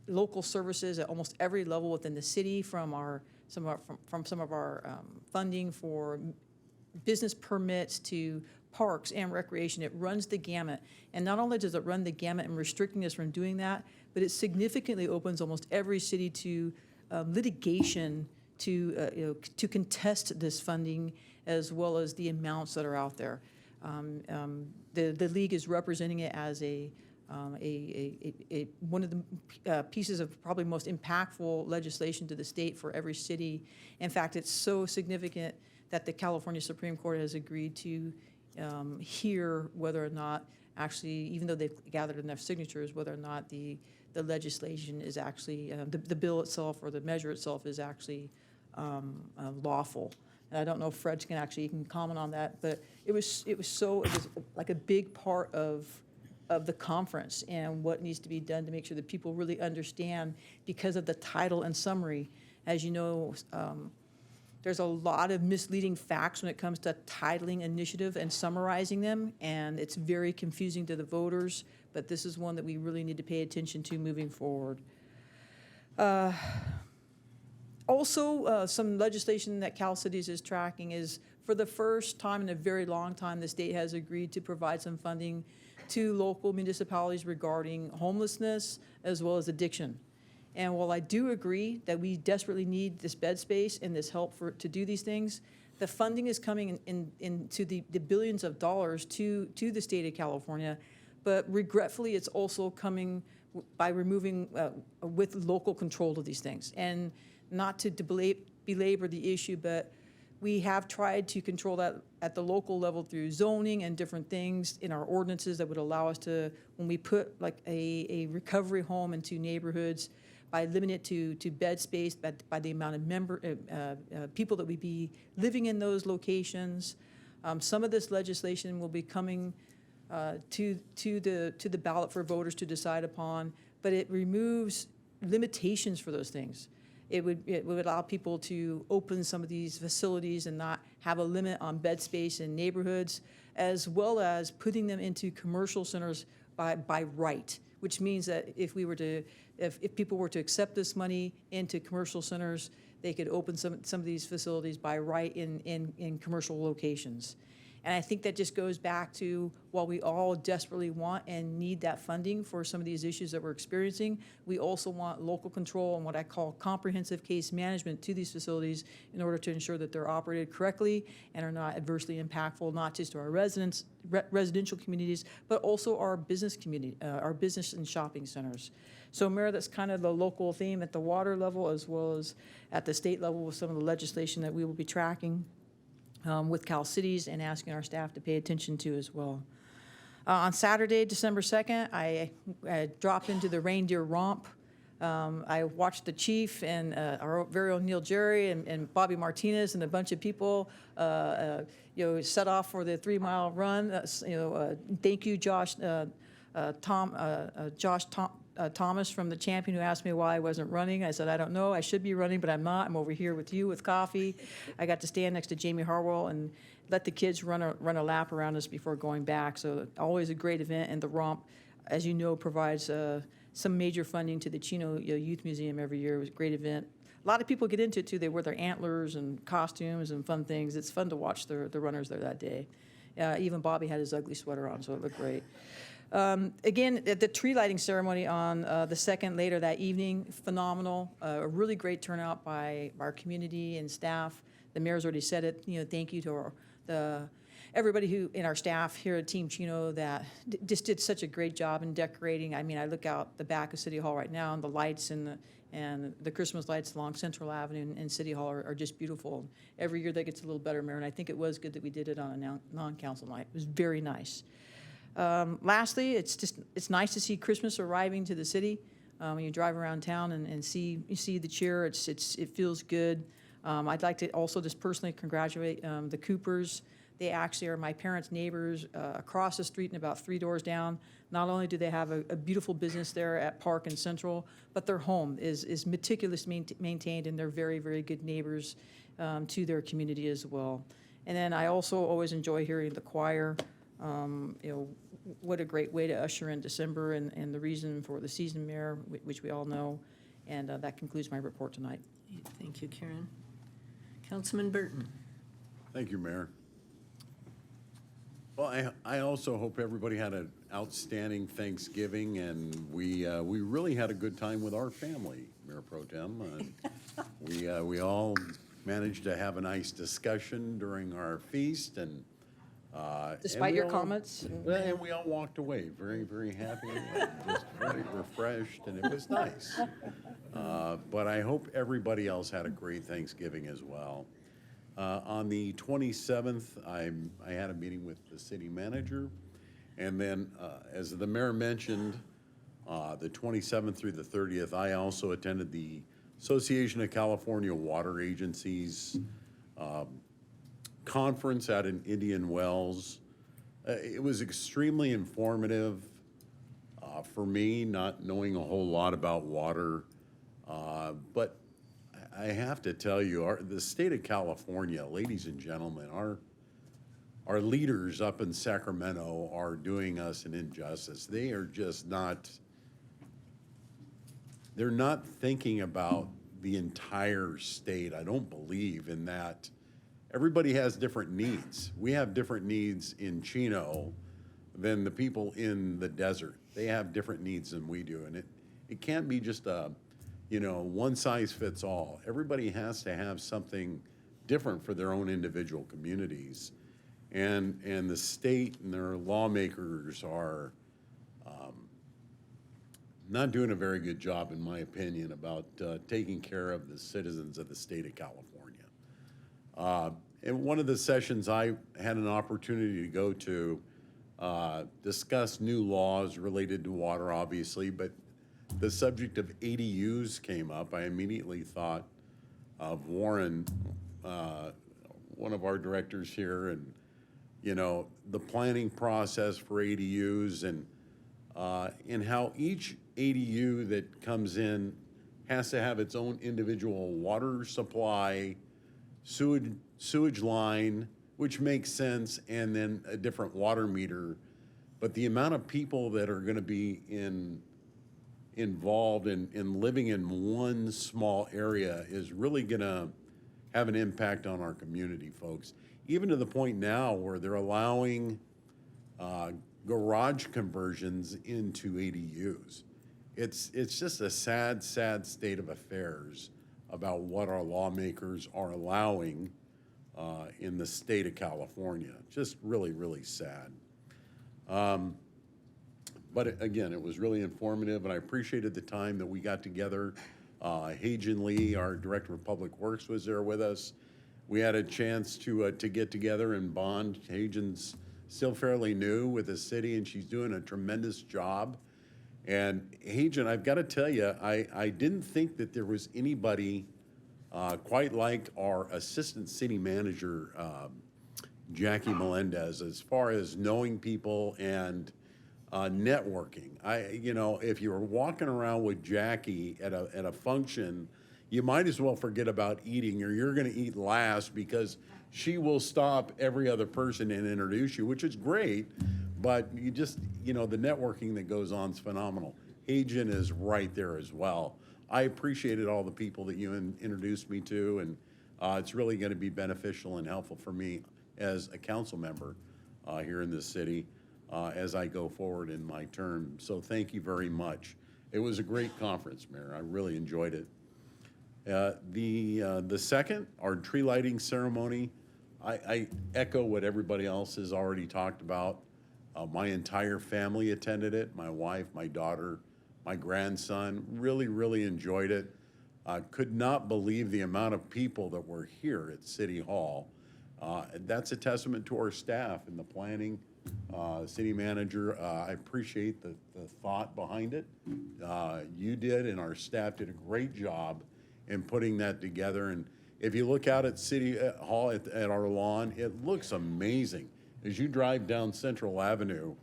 local services at almost every level within the city, from some of our funding for business permits to parks and recreation. It runs the gamut. And not only does it run the gamut and restricting us from doing that, but it significantly opens almost every city to litigation to contest this funding, as well as the amounts that are out there. The league is representing it as one of the pieces of probably most impactful legislation to the state for every city. In fact, it's so significant that the California Supreme Court has agreed to hear whether or not, actually, even though they've gathered enough signatures, whether or not the legislation is actually, the bill itself or the measure itself is actually lawful. And I don't know if Fred can comment on that, but it was like a big part of the conference and what needs to be done to make sure that people really understand, because of the title and summary. As you know, there's a lot of misleading facts when it comes to titling initiative and summarizing them, and it's very confusing to the voters, but this is one that we really need to pay attention to moving forward. Also, some legislation that Cal Cities is tracking is, for the first time in a very long time, the state has agreed to provide some funding to local municipalities regarding homelessness as well as addiction. And while I do agree that we desperately need this bed space and this help to do these things, the funding is coming into the billions of dollars to the state of California, but regretfully it's also coming by removing with local control of these things. And not to belabor the issue, but we have tried to control that at the local level through zoning and different things in our ordinances that would allow us to, when we put like a recovery home into neighborhoods, by limiting it to bed space, by the amount of people that would be living in those locations. Some of this legislation will be coming to the ballot for voters to decide upon, but it removes limitations for those things. It would allow people to open some of these facilities and not have a limit on bed space in neighborhoods, as well as putting them into commercial centers by right, which means that if people were to accept this money into commercial centers, they could open some of these facilities by right in commercial locations. And I think that just goes back to while we all desperately want and need that funding for some of these issues that we're experiencing, we also want local control and what I call comprehensive case management to these facilities in order to ensure that they're operated correctly and are not adversely impactful, not just to our residential communities, but also our business community, our business and shopping centers. So, Mayor, that's kind of the local theme at the water level as well as at the state level with some of the legislation that we will be tracking with Cal Cities and asking our staff to pay attention to as well. On Saturday, December 2nd, I dropped into the reindeer romp. I watched the chief and our very own Neil Jerry and Bobby Martinez and a bunch of people, set off for the 3-mile run. Thank you, Josh Thomas from the Champion, who asked me why I wasn't running. I said, I don't know. I should be running, but I'm not. I'm over here with you with coffee. I got to stand next to Jamie Harwell and let the kids run a lap around us before going back. So always a great event. And the romp, as you know, provides some major funding to the Chino Youth Museum every year. It was a great event. A lot of people get into it, too. They wear their antlers and costumes and fun things. It's fun to watch the runners there that day. Even Bobby had his ugly sweater on, so it looked great. Again, at the tree lighting ceremony on the 2nd later that evening, phenomenal. A really great turnout by our community and staff. The mayor's already said it. Thank you to everybody who in our staff here at Team Chino that just did such a great job in decorating. I mean, I look out the back of City Hall right now, and the lights and the Christmas lights along Central Avenue and City Hall are just beautiful. Every year that gets a little better, Mayor, and I think it was good that we did it on a non-council night. It was very nice. Lastly, it's nice to see Christmas arriving to the city. When you drive around town and you see the cheer, it feels good. I'd like to also just personally congratulate the Coopers. They actually are my parents' neighbors across the street and about 3 doors down. Not only do they have a beautiful business there at Park and Central, but their home is meticulously maintained, and they're very, very good neighbors to their community as well. And then I also always enjoy hearing the choir. What a great way to usher in December and the reason for the season, Mayor, which we all know. And that concludes my report tonight. Thank you, Karen. Councilman Burton. Thank you, Mayor. Well, I also hope everybody had an outstanding Thanksgiving, and we really had a good time with our family, Mayor Pro Tem. We all managed to have a nice discussion during our feast, and Despite your comments? And we all walked away very, very happy, and just very refreshed, and it was nice. But I hope everybody else had a great Thanksgiving as well. On the 27th, I had a meeting with the city manager, and then, as the mayor mentioned, the 27th through the 30th, I also attended the Association of California Water Agencies conference out in Indian Wells. It was extremely informative for me, not knowing a whole lot about water, but I have to tell you, the state of California, ladies and gentlemen, our leaders up in Sacramento are doing us an injustice. They are just they're not thinking about the entire state. I don't believe in that. Everybody has different needs. We have different needs in Chino than the people in the desert. They have different needs than we do, and it can't be just a one size fits all. Everybody has to have something different for their own individual communities. And the state and their lawmakers are not doing a very good job, in my opinion, about taking care of the citizens of the state of California. In one of the sessions I had an opportunity to go to discuss new laws related to water, obviously, but the subject of ADUs came up. I immediately thought of Warren, one of our directors here, and the planning process for ADUs and how each ADU that comes in has to have its own individual water supply, sewage line, which makes sense, and then a different water meter. But the amount of people that are going to be involved in living in one small area is really going to have an impact on our community, folks. even to the point now where they're allowing garage conversions into ADUs. It's just a sad, sad state of affairs about what our lawmakers are allowing in the state of California. Just really, really sad. But again, it was really informative, and I appreciated the time that we got together. Hajan Lee, our Director of Public Works, was there with us. We had a chance to get together and bond. Hajan's still fairly new with the city, and she's doing a tremendous job. And Hajan, I've got to tell you, I didn't think that there was anybody quite like our Assistant City Manager, Jackie Melendez, as far as knowing people and networking. If you were walking around with Jackie at a function, you might as well forget about eating, or you're going to eat last, because she will stop every other person and introduce you, which is great. But you just, the networking that goes on is phenomenal. Hajan is right there as well. I appreciated all the people that you introduced me to, and it's really going to be beneficial and helpful for me as a council member here in this city as I go forward in my term. So thank you very much. It was a great conference, Mayor. I really enjoyed it. The second, our tree lighting ceremony, I echo what everybody else has already talked about. My entire family attended it, my wife, my daughter, my grandson, really, really enjoyed it. Could not believe the amount of people that were here at City Hall. That's a testament to our staff and the planning. City manager, I appreciate the thought behind it. You did, and our staff did a great job in putting that together. And if you look out at City Hall at our lawn, it looks amazing. As you drive down Central Avenue,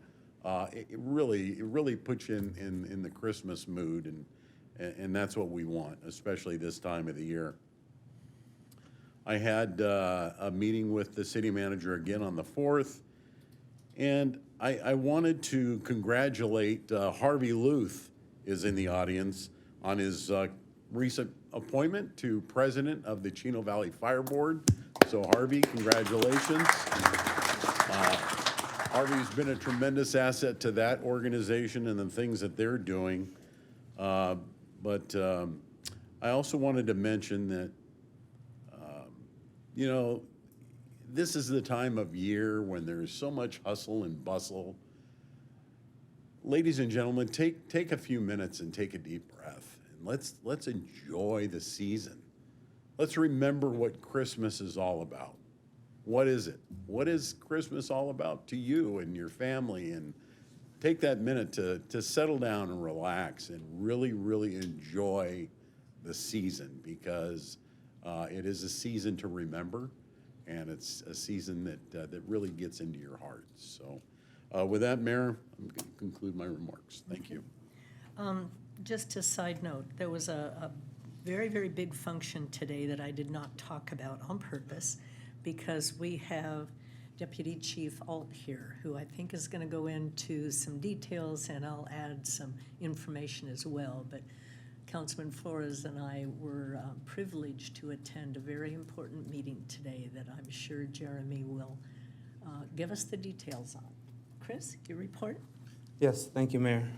it really puts you in the Christmas mood, and that's what we want, especially this time of the year. I had a meeting with the city manager again on the 4th, and I wanted to congratulate Harvey Luth is in the audience on his recent appointment to president of the Chino Valley Fire Board. So Harvey, congratulations. Harvey's been a tremendous asset to that organization and the things that they're doing. But I also wanted to mention that, this is the time of year when there's so much hustle and bustle. Ladies and gentlemen, take a few minutes and take a deep breath, and let's enjoy the season. Let's remember what Christmas is all about. What is it? What is Christmas all about to you and your family? And take that minute to settle down and relax and really, really enjoy the season, because it is a season to remember, and it's a season that really gets into your heart. So with that, Mayor, I'm going to conclude my remarks. Thank you. Just a side note, there was a very, very big function today that I did not talk about on purpose, because we have Deputy Chief Alt here, who I think is going to go into some details, and I'll add some information as well. But Councilman Flores and I were privileged to attend a very important meeting today that I'm sure Jeremy will give us the details on. Chris, your report? Yes, thank you, Mayor.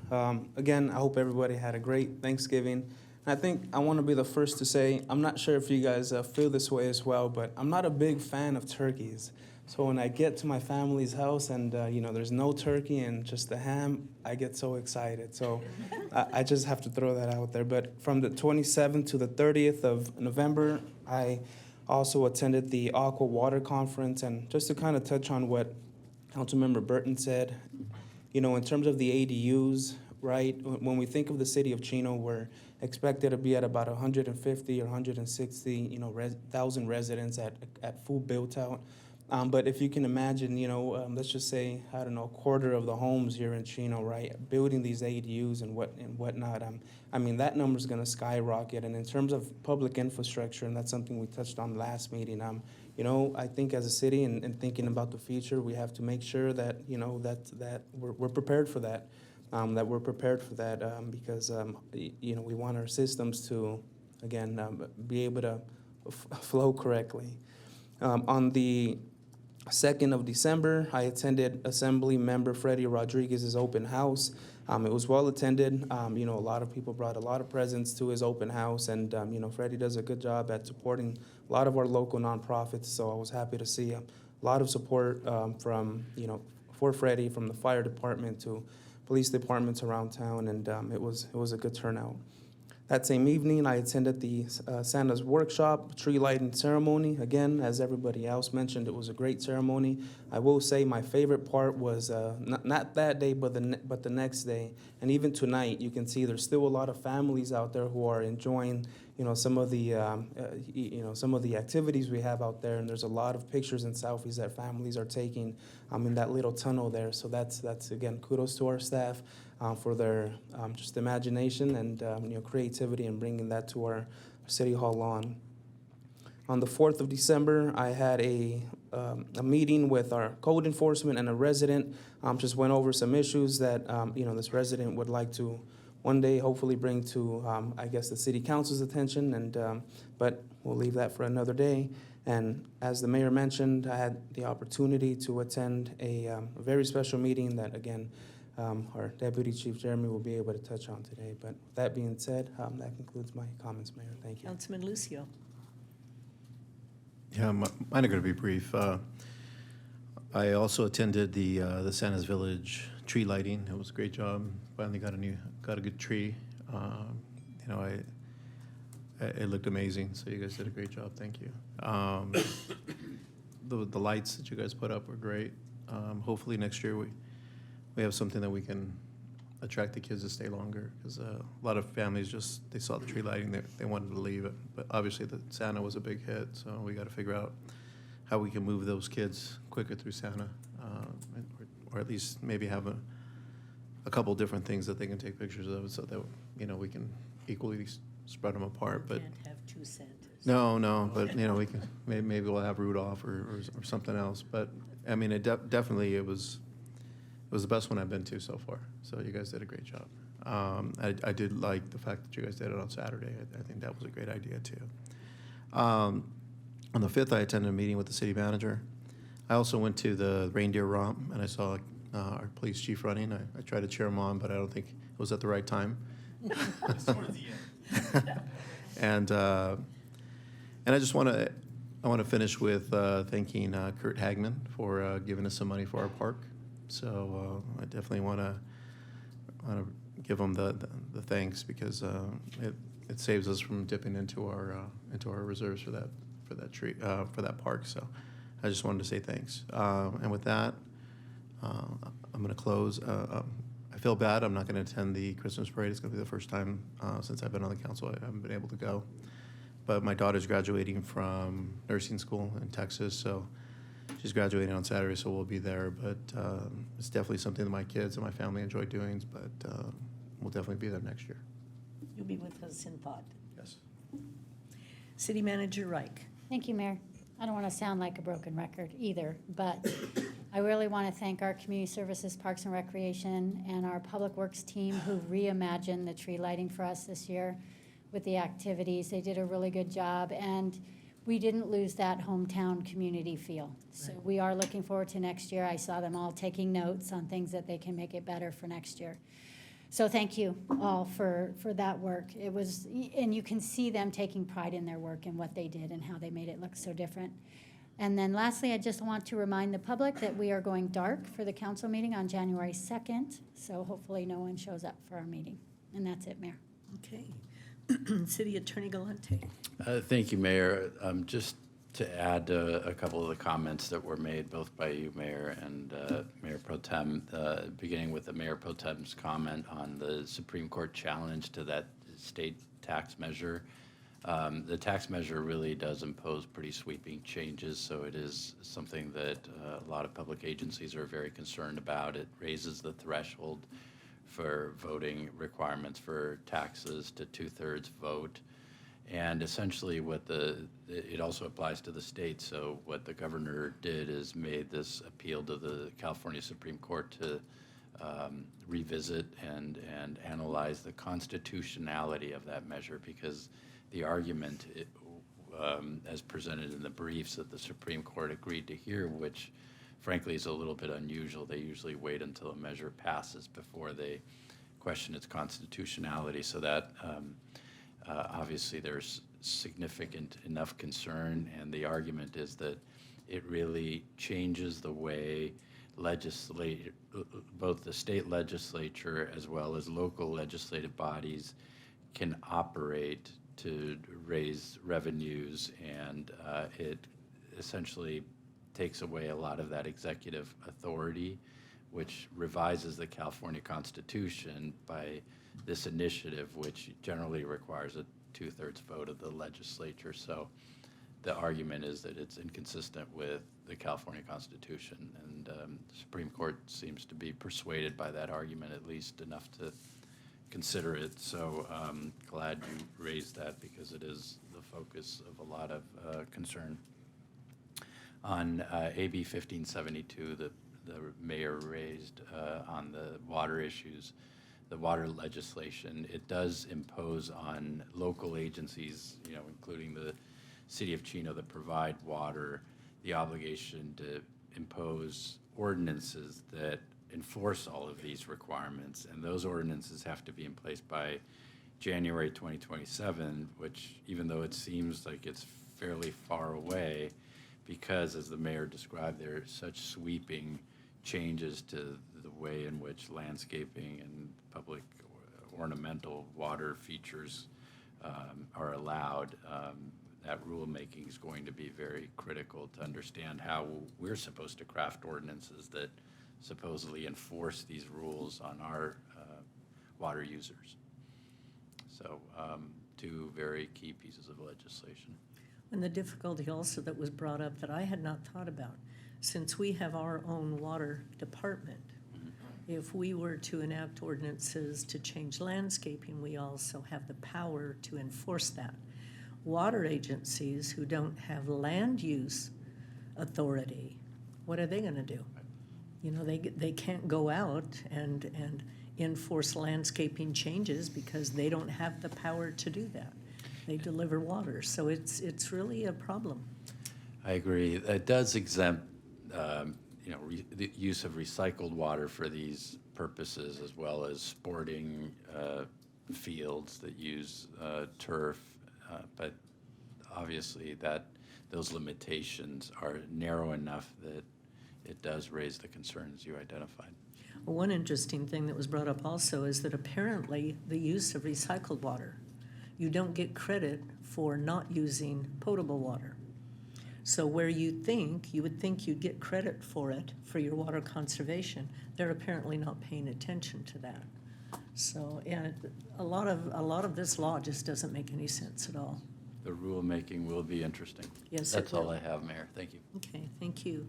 Again, I hope everybody had a great Thanksgiving. And I think I want to be the first to say, I'm not sure if you guys feel this way as well, but I'm not a big fan of turkeys. So when I get to my family's house and, there's no turkey and just the ham, I get so excited. So I just have to throw that out there. But from the 27th to the 30th of November, I also attended the Aqua Water Conference. And just to kind of touch on what Councilmember Burton said, in terms of the ADUs, right, when we think of the city of Chino, we're expected to be at about 150 or 160, thousand residents at full built out. But if you can imagine, let's just say, I don't know, a quarter of the homes here in Chino, right, building these ADUs and whatnot, that number's going to skyrocket. And in terms of public infrastructure, and that's something we touched on last meeting, I think as a city and thinking about the future, we have to make sure that, that we're prepared for that. Because we want our systems to, again, be able to flow correctly. On the 2nd of December, I attended Assembly Member Freddie Rodriguez's open house. It was well attended. A lot of people brought a lot of presents to his open house, and Freddie does a good job at supporting a lot of our local nonprofits. So I was happy to see a lot of support for Freddie, from the fire department to police departments around town, and it was a good turnout. That same evening, I attended the Santa's workshop tree lighting ceremony. Again, as everybody else mentioned, it was a great ceremony. I will say my favorite part was not that day, but the next day, and even tonight. You can see there's still a lot of families out there who are enjoying, some of the activities we have out there. And there's a lot of pictures and selfies that families are taking in that little tunnel there. So that's again, kudos to our staff. For their just imagination and creativity and bringing that to our City Hall lawn. On the 4th of December, I had a meeting with our code enforcement and a resident. Just went over some issues that this resident would like to one day hopefully bring to the City Council's attention. But we'll leave that for another day. And as the mayor mentioned, I had the opportunity to attend a very special meeting that, again, our Deputy Chief Jeremy will be able to touch on today. But with that being said, that concludes my comments, Mayor. Thank you. Councilman Lucio. Yeah, mine are going to be brief. I also attended the Santa's Village tree lighting. It was a great job. Finally got a good tree. It looked amazing. So you guys did a great job. Thank you. The lights that you guys put up were great. Hopefully next year we have something that we can attract the kids to stay longer, because a lot of families they saw the tree lighting, they wanted to leave it. But obviously the Santa was a big hit, so we got to figure out how we can move those kids quicker through Santa, or at least maybe have a couple different things that they can take pictures of, so that we can equally spread them apart. But Can't have two Santas. No, but we can maybe we'll have Rudolph or something else. But I mean, definitely it was the best one I've been to so far. So you guys did a great job. I did like the fact that you guys did it on Saturday. I think that was a great idea too. On the 5th, I attended a meeting with the city manager. I also went to the reindeer romp, and I saw our police chief running. I tried to cheer him on, but I don't think it was at the right time. And I just want to finish with thanking Kurt Hagman for giving us some money for our park. So I definitely want to give him the thanks, because it saves us from dipping into our reserves for that park. So I just wanted to say thanks. And with that, I'm going to close. I feel bad. I'm not going to attend the Christmas parade. It's going to be the first time since I've been on the council I haven't been able to go. But my daughter's graduating from nursing school in Texas, so she's graduating on Saturday, so we'll be there. But it's definitely something that my kids and my family enjoy doing, but we'll definitely be there next year. You'll be with us in thought. Yes. City Manager Reich. Thank you, Mayor. I don't want to sound like a broken record either, but I really want to thank our Community Services, Parks and Recreation, and our Public Works team who reimagined the tree lighting for us this year with the activities. They did a really good job, and we didn't lose that hometown community feel. So we are looking forward to next year. I saw them all taking notes on things that they can make it better for next year. So thank you all for that work. It was, and you can see them taking pride in their work and what they did and how they made it look so different. And then lastly, I just want to remind the public that we are going dark for the council meeting on January 2nd. So hopefully no one shows up for our meeting. And that's it, Mayor. Okay. City Attorney Galante. Thank you, Mayor. Just to add a couple of the comments that were made both by you, Mayor, and Mayor Pro Tem, beginning with the Mayor Pro Tem's comment on the Supreme Court challenge to that state tax measure. The tax measure really does impose pretty sweeping changes, so it is something that a lot of public agencies are very concerned about. It raises the threshold for voting requirements for taxes to 2/3 vote. And essentially it also applies to the state. So what the governor did is made this appeal to the California Supreme Court to revisit and analyze the constitutionality of that measure, because the argument as presented in the briefs that the Supreme Court agreed to hear, which frankly is a little bit unusual. They usually wait until a measure passes before they question its constitutionality. So that obviously there's significant enough concern, and the argument is that it really changes the way both the state legislature as well as local legislative bodies can operate to raise revenues, and it essentially takes away a lot of that executive authority, which revises the California Constitution by this initiative, which generally requires a 2/3 vote of the legislature. So the argument is that it's inconsistent with the California Constitution, and the Supreme Court seems to be persuaded by that argument, at least enough to consider it. So I'm glad you raised that, because it is the focus of a lot of concern. On AB 1572, the mayor raised on the water issues, the water legislation, it does impose on local agencies, including the City of Chino that provide water, the obligation to impose ordinances that enforce all of these requirements. And those ordinances have to be in place by January 2027, which, even though it seems like it's fairly far away, because as the mayor described, there are such sweeping changes to the way in which landscaping and public ornamental water features are allowed, that rulemaking is going to be very critical to understand how we're supposed to craft ordinances that supposedly enforce these rules on our water users. So two very key pieces of legislation. And the difficulty also that was brought up that I had not thought about, since we have our own water department, if we were to enact ordinances to change landscaping, we also have the power to enforce that. Water agencies who don't have land use authority, what are they going to do? They can't go out and enforce landscaping changes because they don't have the power to do that. They deliver water, so it's really a problem. I agree. It does exempt the use of recycled water for these purposes, as well as sporting fields that use turf. But obviously those limitations are narrow enough that it does raise the concerns you identified. Well, one interesting thing that was brought up also is that apparently the use of recycled water, you don't get credit for not using potable water. So where you would think you'd get credit for it for your water conservation, they're apparently not paying attention to that. So yeah, a lot of this law just doesn't make any sense at all. The rulemaking will be interesting. Yes, That's it will. all I have, Mayor. Thank you. Okay, thank you.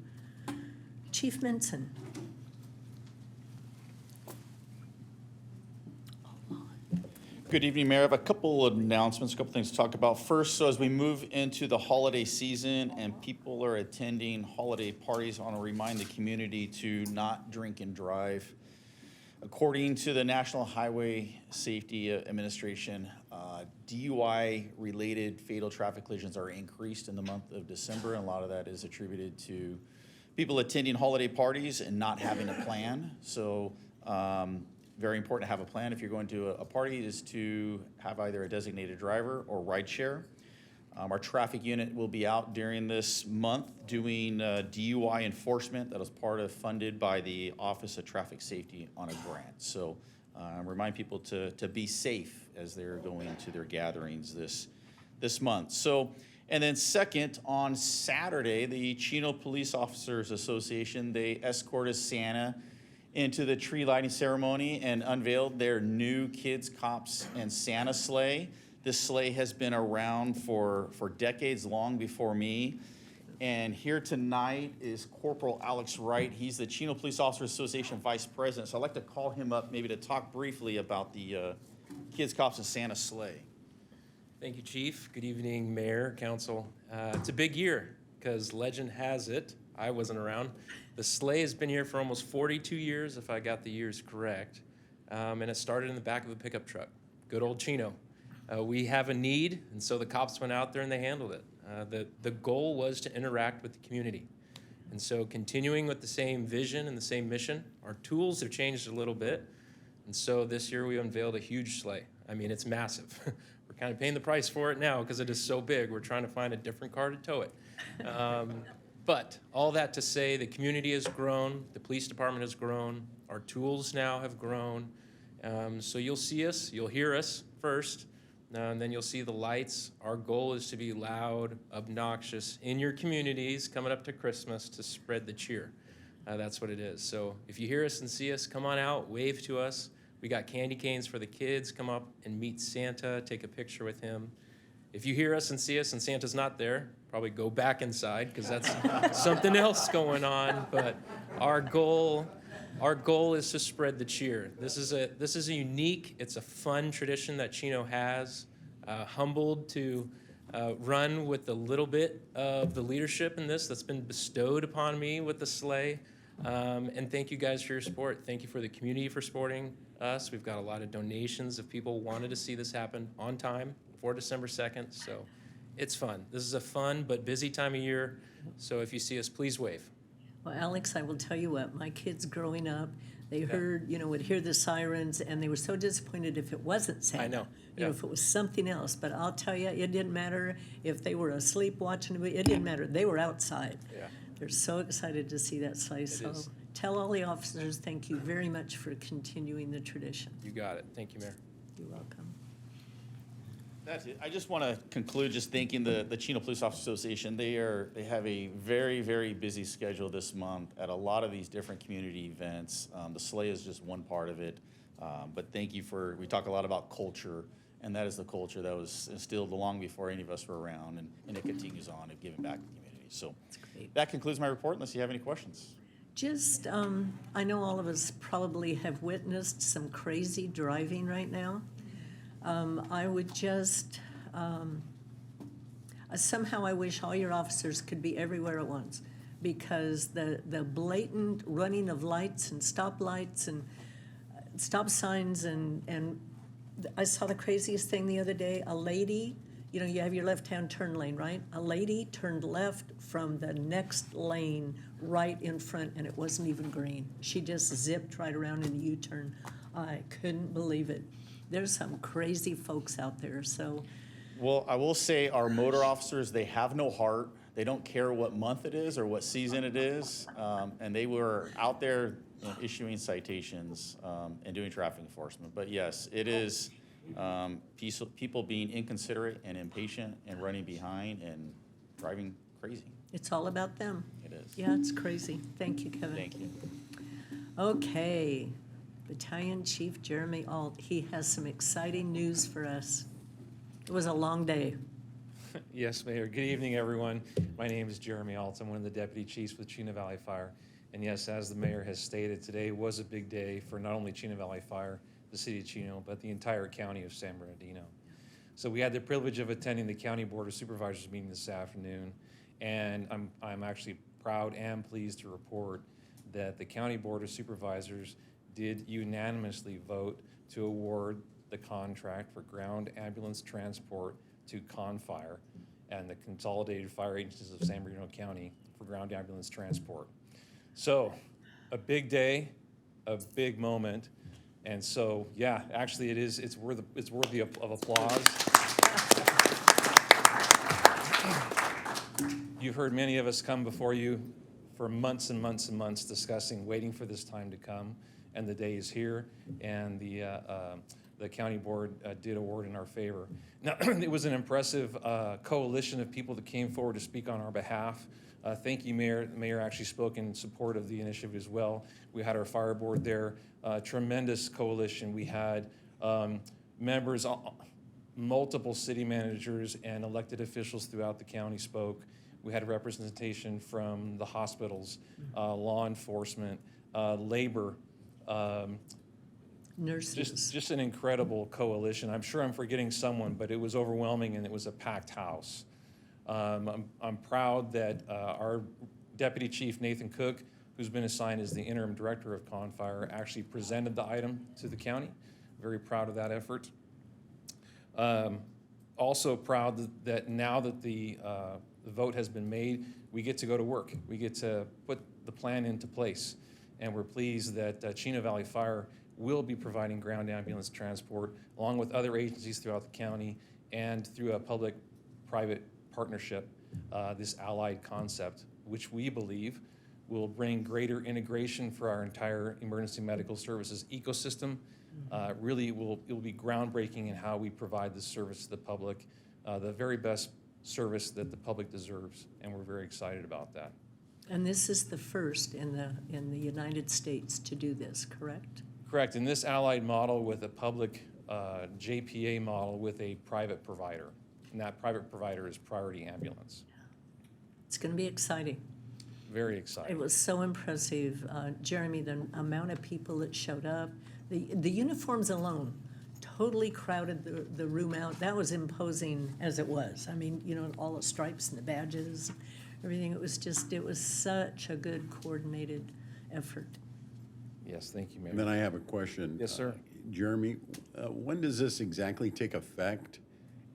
Chief Menson. Good evening, Mayor. I have a couple of announcements, a couple things to talk about. First, so as we move into the holiday season and people are attending holiday parties, I want to remind the community to not drink and drive. According to the National Highway Safety Administration, DUI-related fatal traffic collisions are increased in the month of December, and a lot of that is attributed to people attending holiday parties and not having a plan. So very important to have a plan if you're going to a party, is to have either a designated driver or ride share. Our traffic unit will be out during this month doing DUI enforcement that is funded by the Office of Traffic Safety on a grant. So remind people to be safe as they're going to their gatherings this month. So, and then second, on Saturday, the Chino Police Officers Association, they escorted Santa into the tree lighting ceremony and unveiled their new Kids, Cops, and Santa sleigh. This sleigh has been around for decades, long before me. And here tonight is Corporal Alex Wright. He's the Chino Police Officers Association Vice President. So I'd like to call him up maybe to talk briefly about the Kids, Cops, and Santa sleigh. Thank you, Chief. Good evening, Mayor, Council. It's a big year because legend has it, I wasn't around, the sleigh has been here for almost 42 years, if I got the years correct. And it started in the back of a pickup truck. Good old Chino. We have a need, and so the cops went out there and they handled it. The goal was to interact with the community. And so continuing with the same vision and the same mission, our tools have changed a little bit. And so this year we unveiled a huge sleigh. I mean, it's massive. We're kind of paying the price for it now because it is so big. We're trying to find a different car to tow it. But all that to say, the community has grown, the police department has grown, our tools now have grown. So you'll see us, you'll hear us first, and then you'll see the lights. Our goal is to be loud, obnoxious in your communities coming up to Christmas to spread the cheer. That's what it is. So if you hear us and see us, come on out, wave to us. We got candy canes for the kids. Come up and meet Santa, take a picture with him. If you hear us and see us and Santa's not there, probably go back inside because that's something else going on. But our goal is to spread the cheer. This is a unique, it's a fun tradition that Chino has. Humbled to run with a little bit of the leadership in this that's been bestowed upon me with the sleigh. And thank you guys for your support. Thank you for the community for supporting us. We've got a lot of donations of people wanted to see this happen on time before December 2nd. So it's fun. This is a fun but busy time of year. So if you see us, please wave. Well, Alex, I will tell you what, my kids growing up, they heard, would hear the sirens, and they were so disappointed if it wasn't Santa. I know. If it was something else. But I'll tell you, it didn't matter if they were asleep watching a movie. It didn't matter. They were outside. Yeah. They're so excited to see that sleigh. So tell all the officers, thank you very much for continuing the tradition. You got it. Thank you, Mayor. You're welcome. That's it. I just want to conclude just thanking the Chino Police Officers Association. They have a very, very busy schedule this month at a lot of these different community events. The sleigh is just one part of it. But thank you we talk a lot about culture, and that is the culture that was instilled long before any of us were around, and it continues on of giving back to the community. So that concludes my report, unless you have any questions. Just, I know all of us probably have witnessed some crazy driving right now. I would just, somehow I wish all your officers could be everywhere at once, because the blatant running of lights and stoplights and stop signs and I saw the craziest thing the other day. A lady, you have your left-hand turn lane, right? A lady turned left from the next lane right in front, and it wasn't even green. She just zipped right around in the U-turn. I couldn't believe it. There's some crazy folks out there, so. Well, I will say our motor officers, they have no heart. They don't care what month it is or what season it is. And they were out there issuing citations and doing traffic enforcement. But yes, it is people being inconsiderate and impatient and running behind and driving crazy. It's all about them. It is. Yeah, it's crazy. Thank you, Kevin. Thank you. Okay. Battalion Chief Jeremy Alt, he has some exciting news for us. It was a long day. Yes, Mayor. Good evening, everyone. My name is Jeremy Alt. I'm one of the deputy chiefs with Chino Valley Fire. And yes, as the mayor has stated, today was a big day for not only Chino Valley Fire, the city of Chino, but the entire county of San Bernardino. So we had the privilege of attending the County Board of Supervisors meeting this afternoon, and I'm actually proud and pleased to report that the County Board of Supervisors did unanimously vote to award the contract for ground ambulance transport to ConFire and the Consolidated Fire Agencies of San Bernardino County for ground ambulance transport. So, a big day, a big moment, and so yeah, actually it's worthy of applause. You've heard many of us come before you for months and months and months discussing, waiting for this time to come, and the day is here, and the county board did award in our favor. Now, it was an impressive coalition of people that came forward to speak on our behalf. Thank you, Mayor. The mayor actually spoke in support of the initiative as well. We had our fire board there, tremendous coalition. We had members, multiple city managers and elected officials throughout the county spoke. We had representation from the hospitals, law enforcement, labor, nurses. Just an incredible coalition. I'm sure I'm forgetting someone, but it was overwhelming and it was a packed house. I'm proud that our Deputy Chief Nathan Cook, who's been assigned as the interim director of ConFire, actually presented the item to the county. Very proud of that effort. also proud that now that the vote has been made, we get to go to work. We get to put the plan into place. And we're pleased that Chino Valley Fire will be providing ground ambulance transport along with other agencies throughout the county and through a public-private partnership, this allied concept, which we believe will bring greater integration for our entire emergency medical services ecosystem. Really, it will be groundbreaking in how we provide this service to the public, the very best service that the public deserves, and we're very excited about that. And this is the first in the United States to do this, correct? Correct. In this allied model with a public JPA model with a private provider, and that private provider is Priority Ambulance. It's going to be exciting. Very exciting. It was so impressive, Jeremy, the amount of people that showed up. The uniforms alone totally crowded the room out. That was imposing as it was. I mean, you know, all the stripes and the badges, everything. It was such a good coordinated effort. Yes, thank you, Mayor. And then I have a question. Yes, sir. Jeremy, when does this exactly take effect?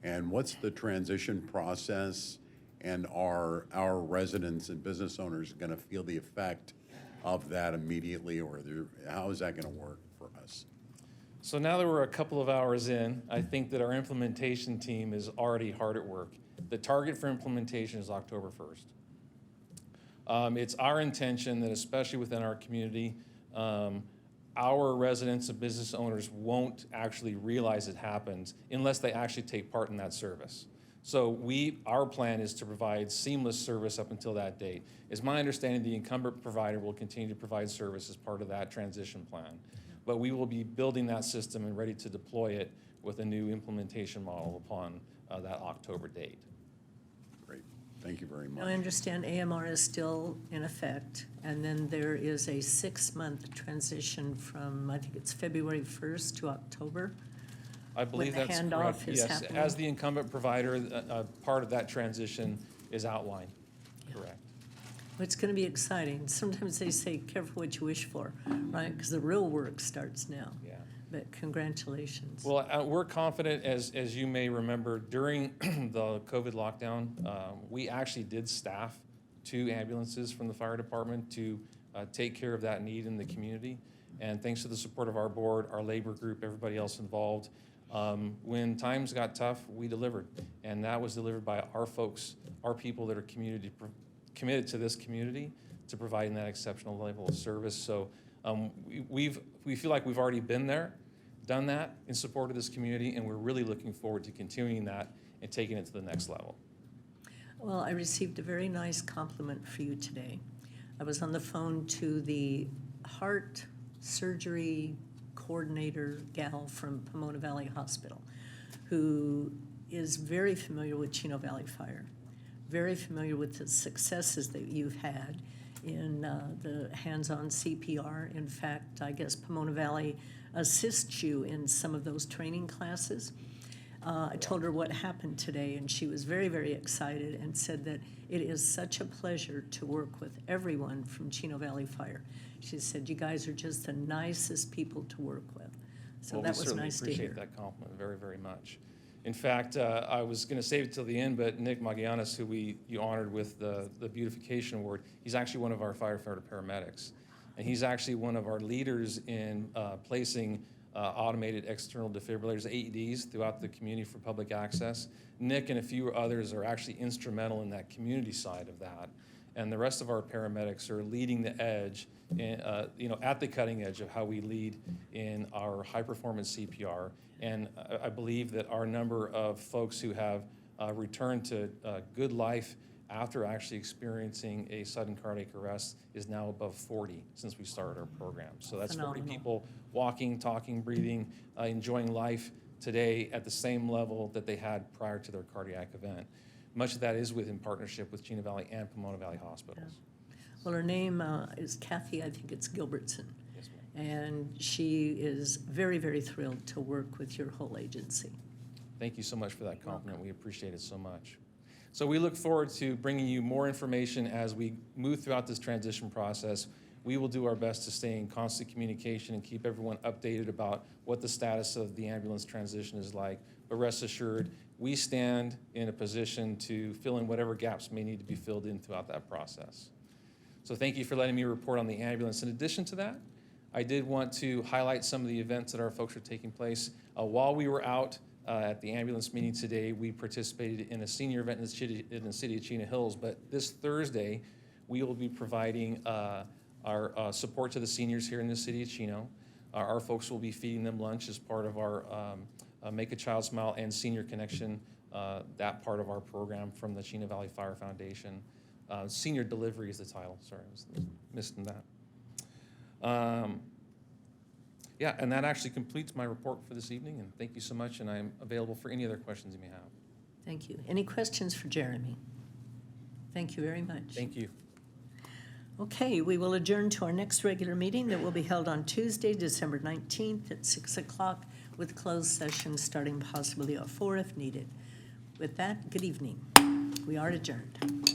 And what's the transition process? And are our residents and business owners going to feel the effect of that immediately, or how is that going to work for us? So now that we're a couple of hours in, I think that our implementation team is already hard at work. The target for implementation is October 1st. It's our intention that, especially within our community, our residents and business owners won't actually realize it happens unless they actually take part in that service. So our plan is to provide seamless service up until that date. It's my understanding the incumbent provider will continue to provide service as part of that transition plan. But we will be building that system and ready to deploy it with a new implementation model upon that October date. Great. Thank you very much. I understand AMR is still in effect, and then there is a 6-month transition from, I think it's February 1st to October. I believe when the that's handoff correct. is Yes, happening. as the incumbent provider, part of that transition is outlined. Correct. Well, it's going to be exciting. Sometimes they say, careful what you wish for, right? Because the real work starts now. Yeah. But congratulations. Well, we're confident, as you may remember, during the COVID lockdown, we actually did staff 2 ambulances from the fire department to take care of that need in the community. And thanks to the support of our board, our labor group, everybody else involved, when times got tough, we delivered. And that was delivered by our folks, our people that are committed to this community, to providing that exceptional level of service. So we feel like we've already been there, done that in support of this community, and we're really looking forward to continuing that and taking it to the next level. Well, I received a very nice compliment for you today. I was on the phone to the heart surgery coordinator gal from Pomona Valley Hospital, who is very familiar with Chino Valley Fire, very familiar with the successes that you've had in the hands-on CPR. In fact, I guess Pomona Valley assists you in some of those training classes. I told her what happened today, and she was very, very excited and said that it is such a pleasure to work with everyone from Chino Valley Fire. She said, you guys are just the nicest people to work with. So that was nice to hear. We certainly appreciate that compliment very, very much. In fact, I was going to save it till the end, but Nick Magianis, who you honored with the Beautification Award, he's actually one of our firefighter paramedics. And he's actually one of our leaders in placing automated external defibrillators, AEDs, throughout the community for public access. Nick and a few others are actually instrumental in that community side of that. And the rest of our paramedics are leading the edge, at the cutting edge of how we lead in our high-performance CPR. And I believe that our number of folks who have returned to good life after actually experiencing a sudden cardiac arrest is now above 40 since we started our program. So that's 40 people walking, talking, breathing, enjoying life today at the same level that they had prior to their cardiac event. Much of that is in partnership with Chino Valley and Pomona Valley Hospitals. Yeah. Well, her name is Kathy, I think it's Gilbertson. Yes, ma'am. And she is very, very thrilled to work with your whole agency. Thank you so much for that compliment. We appreciate it so much. So we look forward to bringing you more information as we move throughout this transition process. We will do our best to stay in constant communication and keep everyone updated about what the status of the ambulance transition is like. But rest assured, we stand in a position to fill in whatever gaps may need to be filled in throughout that process. So thank you for letting me report on the ambulance. In addition to that, I did want to highlight some of the events that our folks are taking place. While we were out at the ambulance meeting today, we participated in a senior event in the city of Chino Hills, but this Thursday, we will be providing our support to the seniors here in the city of Chino. Our folks will be feeding them lunch as part of our Make a Child Smile and Senior Connection, that part of our program from the Chino Valley Fire Foundation. Senior Delivery is the title, sorry, I was missing that. Yeah, and that actually completes my report for this evening, and thank you so much, and I'm available for any other questions you may have. Thank you. Any questions for Jeremy? Thank you very much. Thank you. Okay, we will adjourn to our next regular meeting that will be held on Tuesday, December 19th at 6 o'clock with closed session starting possibly at 4 if needed. With that, good evening. We are adjourned.